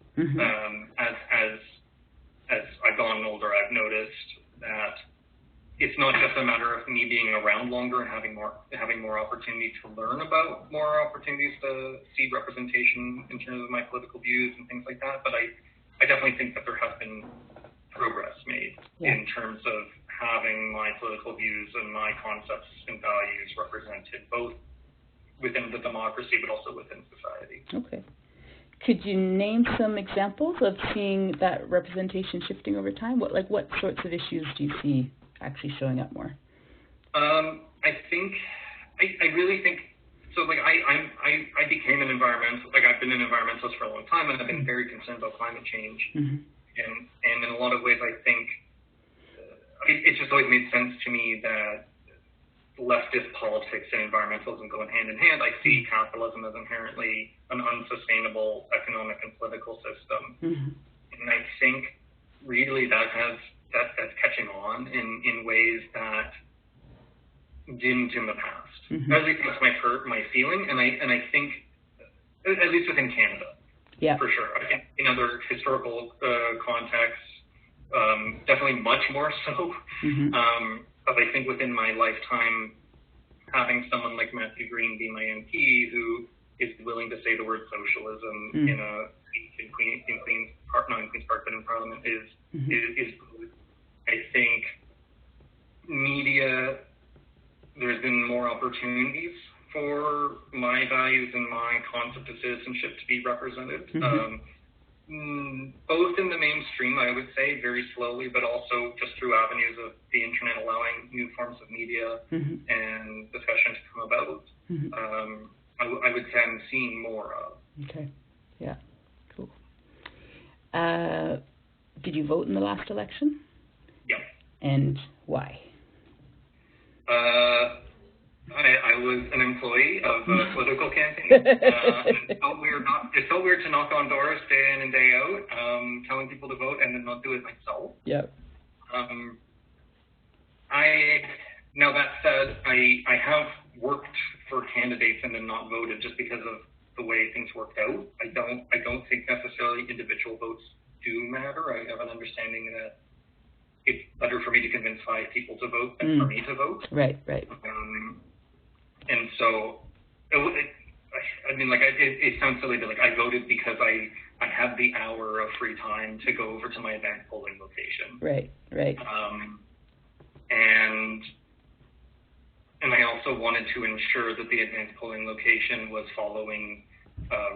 As I've gotten older, I've noticed that it's not just a matter of me being around longer and having more opportunity to learn about more opportunities to see representation in terms of my political views and things like that. But I definitely think that there has been progress made in terms of having my political views and my concepts and values represented both within the democracy but also within society. Okay. Could you name some examples of seeing that representation shifting over time? What sorts of issues do you see actually showing up more? I really think so. Like I became an environmental. Like I've been an environmentalist for a long time, and I've been very concerned about climate change. And in a lot of ways, I think it just always made sense to me that leftist politics and environmentalism go hand in hand. I see capitalism as inherently an unsustainable economic and political system, and I think really that's catching on in ways that didn't in the past. At least that's my feeling, and I think at least within Canada, for sure. I think in other historical contexts, definitely much more so. But I think within my lifetime, having someone like Matthew Green be my MP, who is willing to say the word socialism in Queen's Park, not in Queen's Park, but in Parliament, is good. I think media, there's been more opportunities for my values and my concept of citizenship to be represented. Both in the mainstream, I would say, very slowly, but also just through avenues of the internet allowing new forms of media and discussion to come about. I would say I'm seeing more of. Okay. Yeah. Cool. Did you vote in the last election? Yeah. And why? I was an employee of a political campaign. It felt weird to knock on doors day in and day out, telling people to vote and then not do it myself. Yeah. Now that said, I have worked for candidates and then not voted just because of the way things worked out. I don't think necessarily individual votes do matter. I have an understanding that it's better for me to convince 5 people to vote than for me to vote. Right. And so, it sounds silly, but I voted because I had the hour of free time to go over to my advanced polling location. Right. And I also wanted to ensure that the advanced polling location was following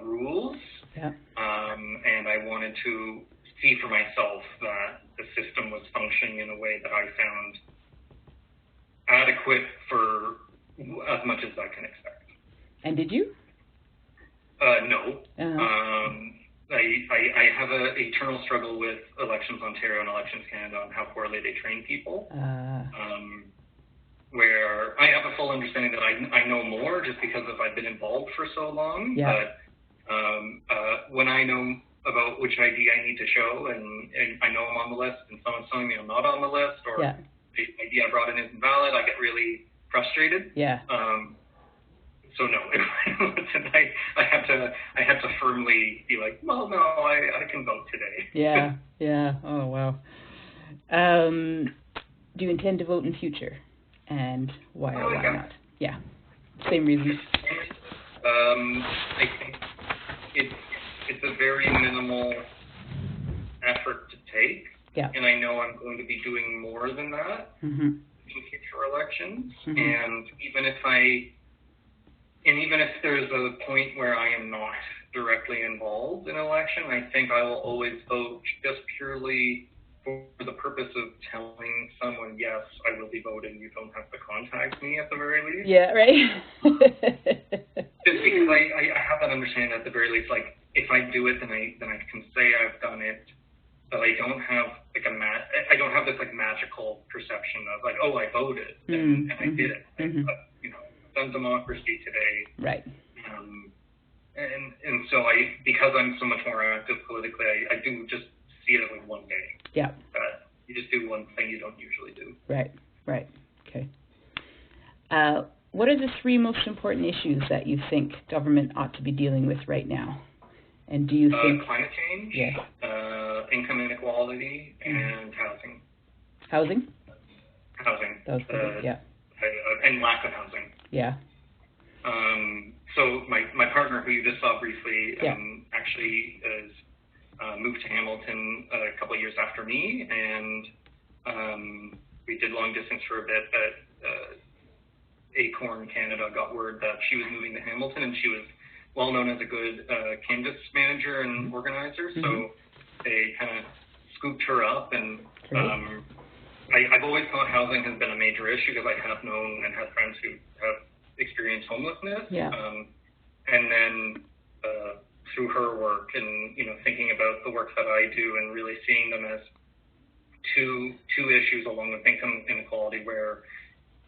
rules. Yeah. And I wanted to see for myself that the system was functioning in a way that I found adequate for as much as I can expect. And did you? No. I have an eternal struggle with Elections Ontario and Elections Canada on how poorly they train people. Where I have a full understanding that I know more just because I've been involved for so long. Yeah. But when I know about which ID I need to show and I know I'm on the list and someone's telling me I'm not on the list or the ID I brought in isn't valid, I get really frustrated. Yeah. So no, I had to firmly be like, well, no, I can vote today. Yeah. Oh wow. Do you intend to vote in future, and why or why not? Yeah. Same reason. I think it's a very minimal effort to take. Yeah. And I know I'm going to be doing more than that in future elections. And even if there's a point where I am not directly involved in an election, I think I will always vote just purely for the purpose of telling someone, yes, I will be voting. You don't have to contact me at the very least. Yeah, right. Just because I have that understanding at the very least, like if I do it, then I can say I've done it. But I don't have I don't have this magical perception of oh, I voted and I did it. But, I've done democracy today. Right. And so because I'm so much more active politically, I do just see it as one day. Yeah. You just do one thing you don't usually do. Right. Okay. What are the 3 most important issues that you think government ought to be dealing with right now? And do you think climate change? Yes. Income inequality and housing. Housing? Housing. That was pretty, yeah. And lack of housing. Yeah. So my partner, who you just saw briefly, Yeah. actually is moved to Hamilton a couple of years after me, and we did long distance for a bit, but Acorn Canada got word that she was moving to Hamilton, and she was well known as a good canvas manager and organizer, so they kind of scooped her up, and I've always thought housing has been a major issue because I have known and have friends who have experienced homelessness. Yeah. And then through her work and, thinking about the work that I do and really seeing them as two issues along with income inequality, where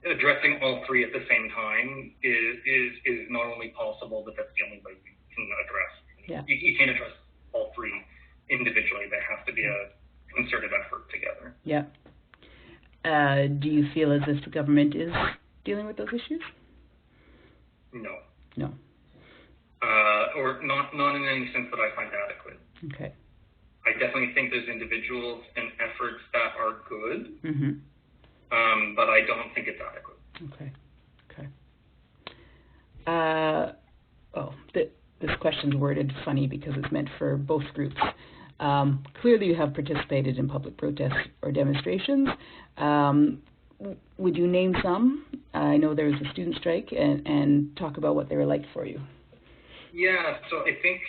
addressing all three at the same time is not only possible, but that's the only way you can address. Yeah. You can't address all three individually. They have to be a concerted effort together. Yeah. Do you feel as if the government is dealing with those issues? No. No. Or not in any sense that I find adequate. Okay. I definitely think there's individuals and efforts that are good, but I don't think it's adequate. Okay. This question's worded funny because it's meant for both groups. Clearly you have participated in public protests or demonstrations. Would you name some? I know there was a student strike, and talk about what they were like for you. Yeah, so I think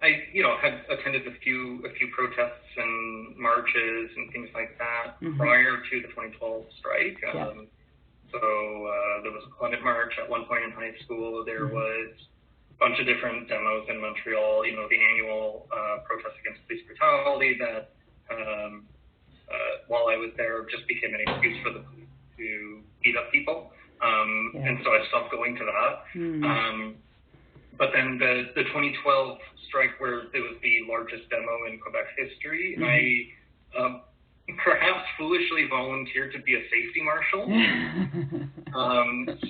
I had attended a few protests and marches and things like that prior to the 2012 strike. So there was a climate march at one point in high school. There was a bunch of different demos in Montreal. The annual protest against police brutality that, while I was there, just became an excuse for the police to beat up people. And so I stopped going to that. But then the 2012 strike, where it was the largest demo in Quebec history, I perhaps foolishly volunteered to be a safety marshal.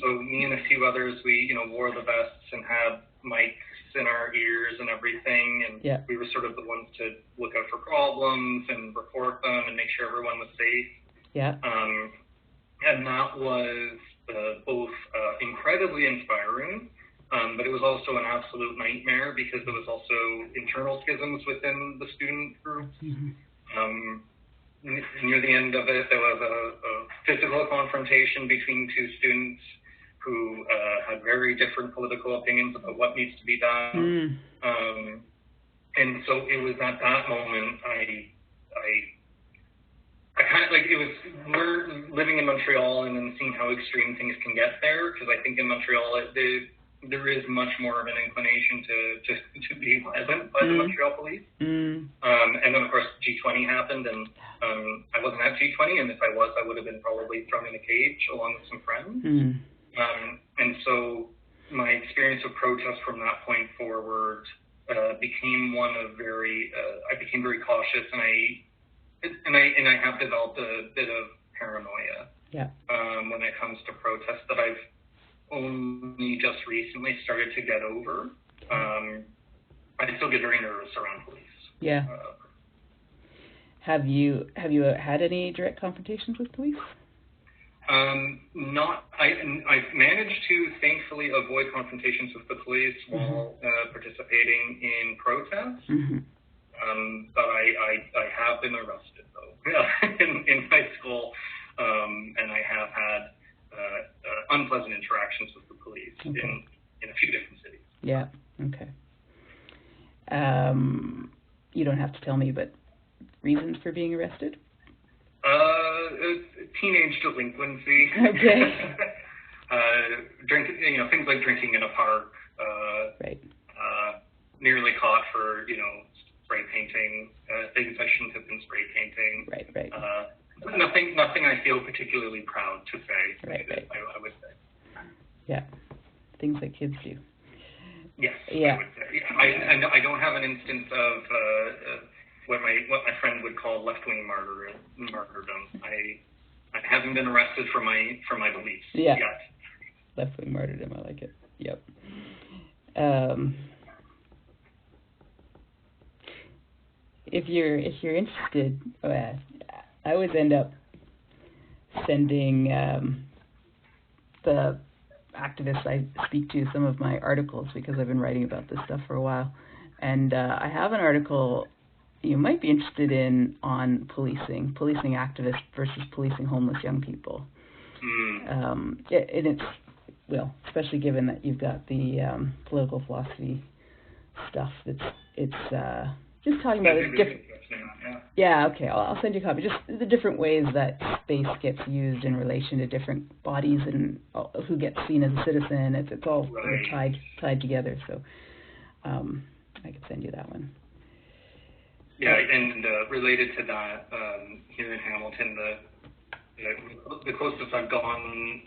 So me and a few others, we wore the vests and had mics in our ears and everything, and we were sort of the ones to look out for problems and report them and make sure everyone was safe. Yeah. And that was both incredibly inspiring, but it was also an absolute nightmare because there was also internal schisms within the student group. Near the end of it, there was a physical confrontation between two students who had very different political opinions about what needs to be done. And so it was at that moment I kind of we're living in Montreal and then seeing how extreme things can get there, because I think in Montreal there is much more of an inclination to be violent by the Montreal police. And then of course G20 happened, and I wasn't at G20, and if I was, I would have been probably thrown in a cage along with some friends. And so my experience of protest from that point forward became one of I became very cautious, and I have developed a bit of paranoia when it comes to protests that I've only just recently started to get over. I still get very nervous around police. Have you had any direct confrontations with police? I've managed to thankfully avoid confrontations with the police while participating in protests. But I have been arrested though in high school, and I have had unpleasant interactions with the police in a few different cities. Yeah. Okay. You don't have to tell me, but reasons for being arrested? Teenage delinquency. Okay. Things like drinking in a park. Right. Nearly caught for spray painting things I shouldn't have been spray painting. Right. Nothing I feel particularly proud to say. Right. I would say. Yeah. Things that kids do. Yes. Yeah. I would say. I don't have an instance of what my friend would call left-wing martyrdom. I haven't been arrested for my beliefs yet. Left-wing martyrdom. I like it. Yep. If you're interested, I always end up sending the activists I speak to some of my articles because I've been writing about this stuff for a while. And I have an article you might be interested in on policing activists versus policing homeless young people. And it's, well, especially given that you've got the political philosophy stuff. It's just talking about the different. Yeah, okay. I'll send you a copy. Just the different ways that space gets used in relation to different bodies and who gets seen as a citizen. It's all sort of tied together. So I could send you that one. Yeah, and related to that, here in Hamilton, the closest I've gone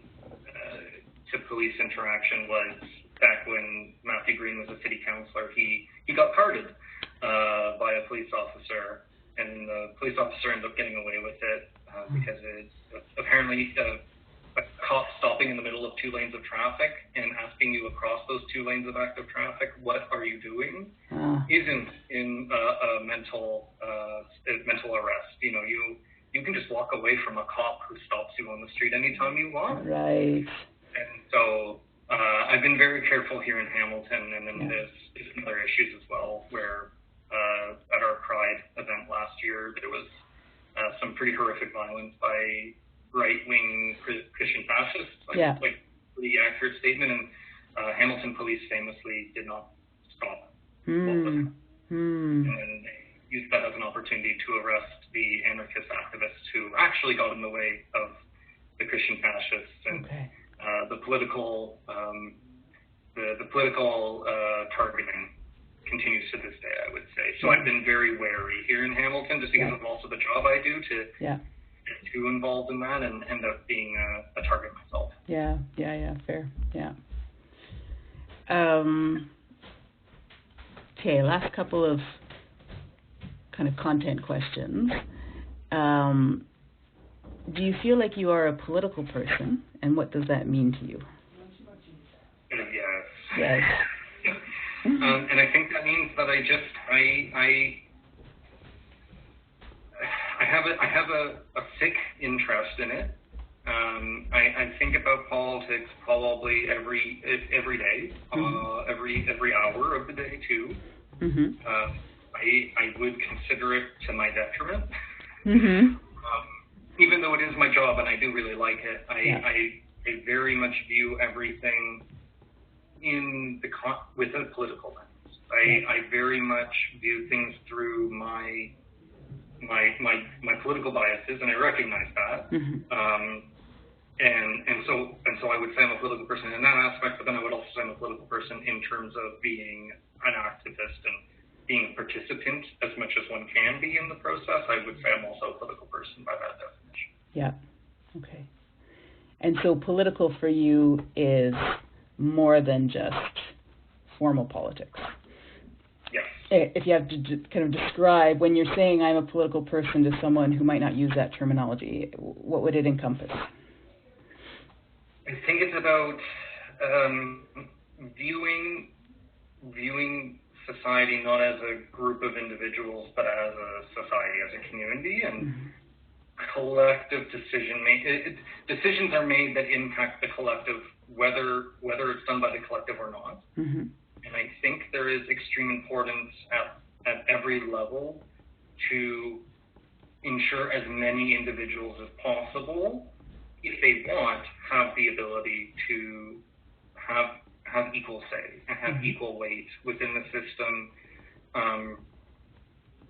to police interaction was back when Matthew Green was a city councillor. He got carded by a police officer, and the police officer ended up getting away with it because it's apparently a cop stopping in the middle of 2 lanes of traffic and asking you across those 2 lanes of active traffic, what are you doing, isn't in a mental arrest. You know, you can just walk away from a cop who stops you on the street anytime you want. Right. And so I've been very careful here in Hamilton, and then there's other issues as well, where at our Pride event last year, there was some pretty horrific violence by right-wing Christian fascists, like pretty accurate statement, and Hamilton police famously did not stop what was happening. And then they used that as an opportunity to arrest the anarchist activists who actually got in the way of the Christian fascists, and the political targeting continues to this day, I would say. So I've been very wary here in Hamilton, just because of also the job I do, to get too involved in that and end up being a target myself. Yeah, fair. Yeah. Okay, last couple of kind of content questions. Do you feel like you are a political person, and what does that mean to you? Yes. And I think that means that I have a sick interest in it. I think about politics probably every day, every hour of the day too. I would consider it to my detriment. Even though it is my job and I do really like it, I very much view everything with a political lens. I very much view things through my political biases, and I recognize that. And so I would say I'm a political person in that aspect, but then I would also say I'm a political person in terms of being an activist and being a participant as much as one can be in the process. I would say I'm also a political person by that definition. Yeah. Okay. And so political for you is more than just formal politics. Yes. If you have to kind of describe, when you're saying I'm a political person to someone who might not use that terminology, what would it encompass? I think it's about viewing society not as a group of individuals, but as a society, as a community, and collective decisions are made that impact the collective, whether it's done by the collective or not. And I think there is extreme importance at every level to ensure as many individuals as possible, if they want, have the ability to have equal say and have equal weight within the system,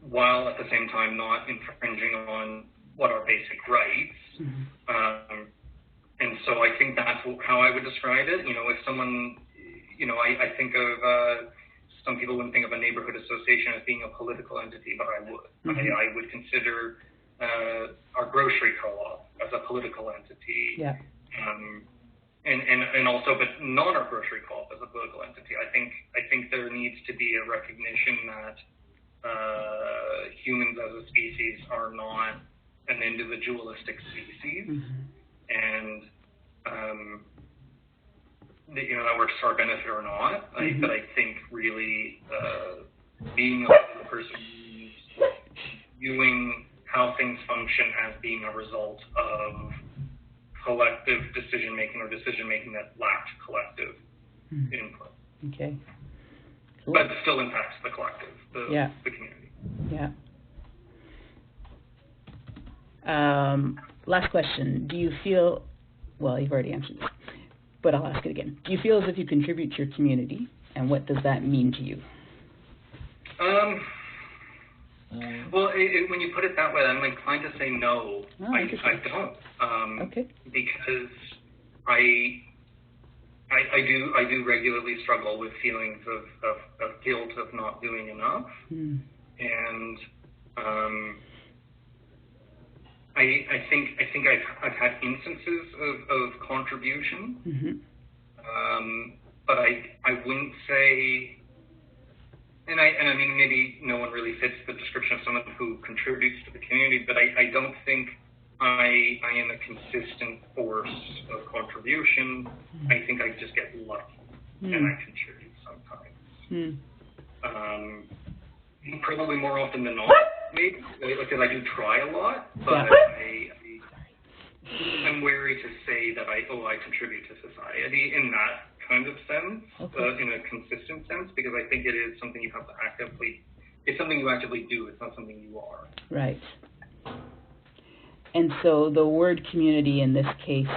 while at the same time not infringing on what are basic rights. And so I think that's how I would describe it. You know, if someone, I think of, some people wouldn't think of a neighborhood association as being a political entity, but I would. I would consider our grocery co-op as a political entity. Yeah. And also, but not our grocery co-op as a political entity. I think there needs to be a recognition that humans as a species are not an individualistic species, and that works to our benefit or not. But I think really being a person viewing how things function as being a result of collective decision making or decision making that lacked collective input. Okay. Cool. But still impacts the collective, the community. Yeah. Last question. Do you feel, well, you've already answered this, but I'll ask it again. Do you feel as if you contribute to your community, and what does that mean to you? Well, when you put it that way, I'm inclined to say no. I don't. Okay. Because I do regularly struggle with feelings of guilt of not doing enough, and I think I've had instances of contribution, but I wouldn't say, and I mean maybe no one really fits the description of someone who contributes to the community, but I don't think I am a consistent force of contribution. I think I just get lucky and I contribute sometimes. Probably more often than not, maybe, because I do try a lot, but I'm wary to say that I contribute to society in that kind of sense, in a consistent sense, because I think it is something you have to it's something you actively do, it's not something you are. Right. And so the word community in this case,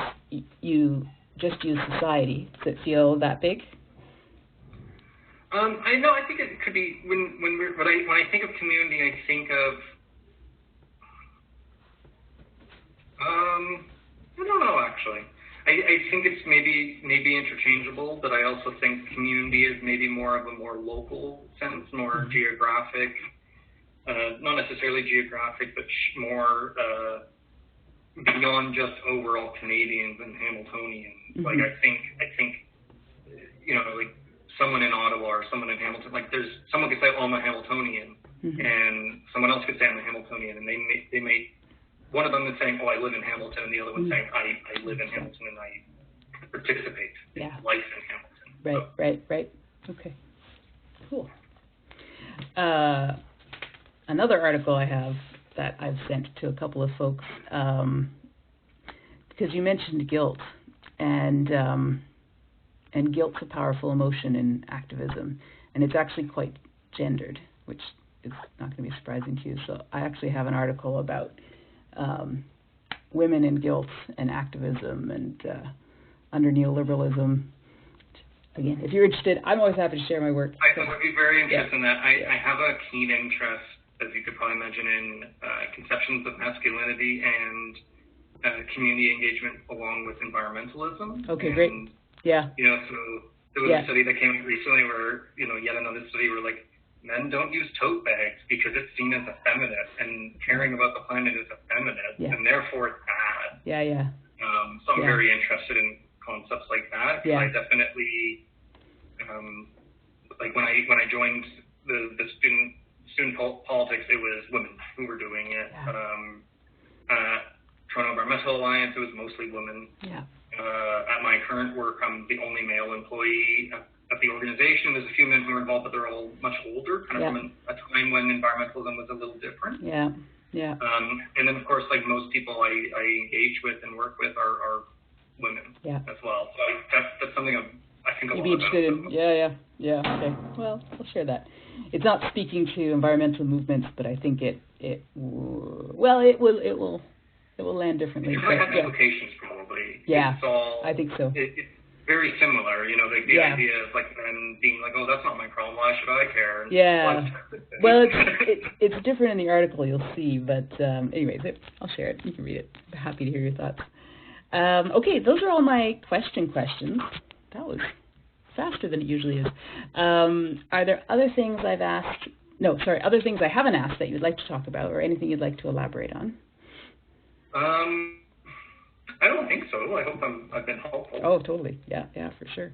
you just use society. Does it feel that big? I think it could be when I think of community, I think of I don't know actually. I think it's maybe interchangeable, but I also think community is maybe more of a more local sense, more geographic, not necessarily geographic, but more beyond just overall Canadians and Hamiltonians. Like I think like someone in Ottawa or someone in Hamilton, like someone could say, oh, I'm a Hamiltonian, and someone else could say I'm a Hamiltonian, and they may one of them is saying, oh, I live in Hamilton, and the other one saying, I live in Hamilton and I participate in life in Hamilton. Right. Okay, cool. Another article I have that I've sent to a couple of folks, because you mentioned guilt, and guilt's a powerful emotion in activism, and it's actually quite gendered, which is not going to be surprising to you. So I actually have an article about women and guilt and activism and under neoliberalism. Again, if you're interested, I'm always happy to share my work. I would be very interested in that. I have a keen interest, as you could probably imagine, in conceptions of masculinity and community engagement along with environmentalism. Okay, great. Yeah. So there was a study that came out recently where, yet another study where, like, men don't use tote bags because it's seen as effeminate, and caring about the planet is effeminate, and therefore it's bad. Yeah. So I'm very interested in concepts like that. I definitely, like when I joined the student politics, it was women who were doing it. Toronto Environmental Alliance, it was mostly women. At my current work, I'm the only male employee of the organization. There's a few men who are involved, but they're all much older, kind of from a time when environmentalism was a little different. And then, of course, like most people I engage with and work with are women as well. So that's something I think a lot about. You'd be interested in. Okay. Well, I'll share that. It's not speaking to environmental movements, but I think it will land differently. It might have implications, probably. Yeah, it's all, I think so. It's very similar, like the idea of like men being like, oh, that's not my problem, why should I care? And well, it's different in the article, you'll see, but anyways, I'll share it. You can read it. I'm happy to hear your thoughts. Okay, those are all my questions. That was faster than it usually is. Are there other things other things I haven't asked that you'd like to talk about, or anything you'd like to elaborate on? I don't think so. I hope I've been helpful. Oh, totally. Yeah, for sure.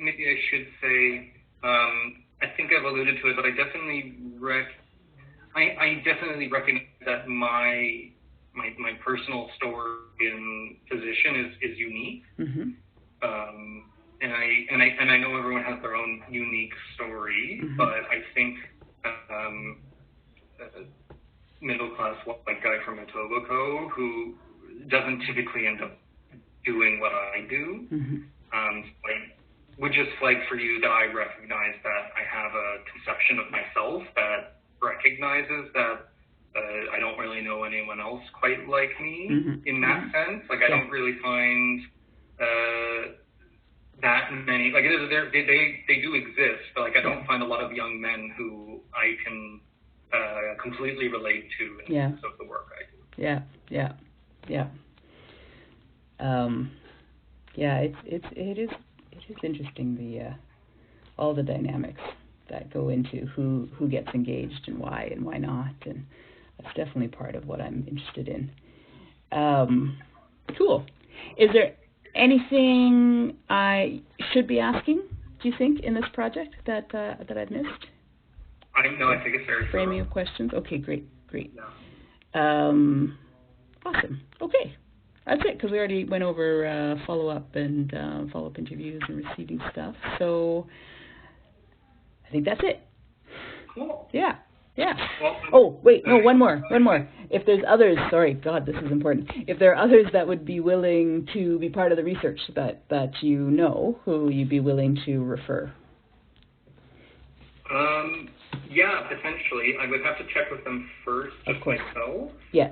Maybe I should say, I think I've alluded to it, but I definitely recognize that my personal story and position is unique. And I know everyone has their own unique story, but I think middle-class white guy from Etobicoke who doesn't typically end up doing what I do. Would just like for you that I recognize that I have a conception of myself that recognizes that I don't really know anyone else quite like me in that sense. Like, I don't really find that many, like, they do exist, but, like, I don't find a lot of young men who I can completely relate to in terms of the work I do. It is interesting, all the dynamics that go into who gets engaged and why not, and that's definitely part of what I'm interested in. Cool. Is there anything I should be asking, do you think, in this project that I've missed? I think it's very framing of questions. Okay, great. Yeah. Awesome. Okay. That's it, because we already went over follow-up and follow-up interviews and receiving stuff. So I think that's it. Cool. Yeah. Well, oh, wait, no, one more. If there's others, sorry, God, this is important. If there are others that would be willing to be part of the research that you know, who you'd be willing to refer? Yeah, potentially. I would have to check with them first, just myself. Yeah.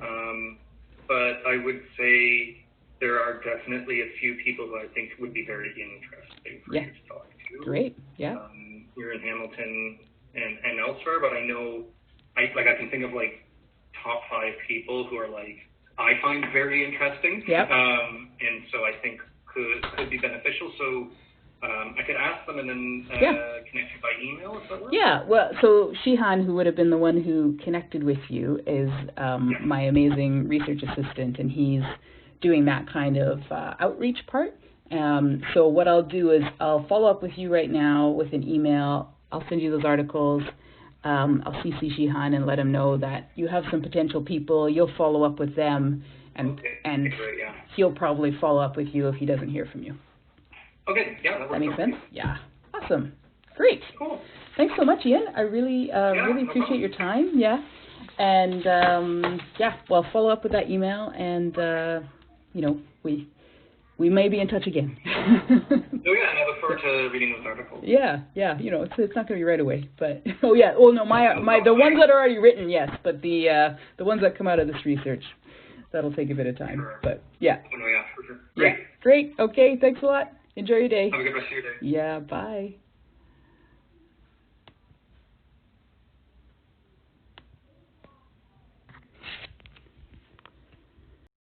But I would say there are definitely a few people who I think would be very interesting for you to talk to. Great. Yeah. Here in Hamilton and elsewhere, but I know, I can think of like top 5 people who are like I find very interesting. Yep. And so I think could be beneficial. So I could ask them and then connect you by email if that works. Yeah, well, so Shihan, who would have been the one who connected with you, is my amazing research assistant, and he's doing that kind of outreach part. So what I'll do is I'll follow up with you right now with an email. I'll send you those articles. I'll CC Shihan and let him know that you have some potential people. You'll follow up with them, and great, he'll probably follow up with you if he doesn't hear from you. Okay, yeah, that makes sense? Yeah. Awesome. Great. Cool. Thanks so much, Ian. I really appreciate your time. Yeah. And, well, follow up with that email, and, we may be in touch again. And I look forward to reading those articles. Yeah, it's not going to be right away, but, the ones that are already written, yes, but the ones that come out of this research, that'll take a bit of time, but, yeah. Oh, no, yeah, for sure. Great. Yeah, great. Okay, thanks a lot. Enjoy your day. Have a good rest of your day. Yeah, bye.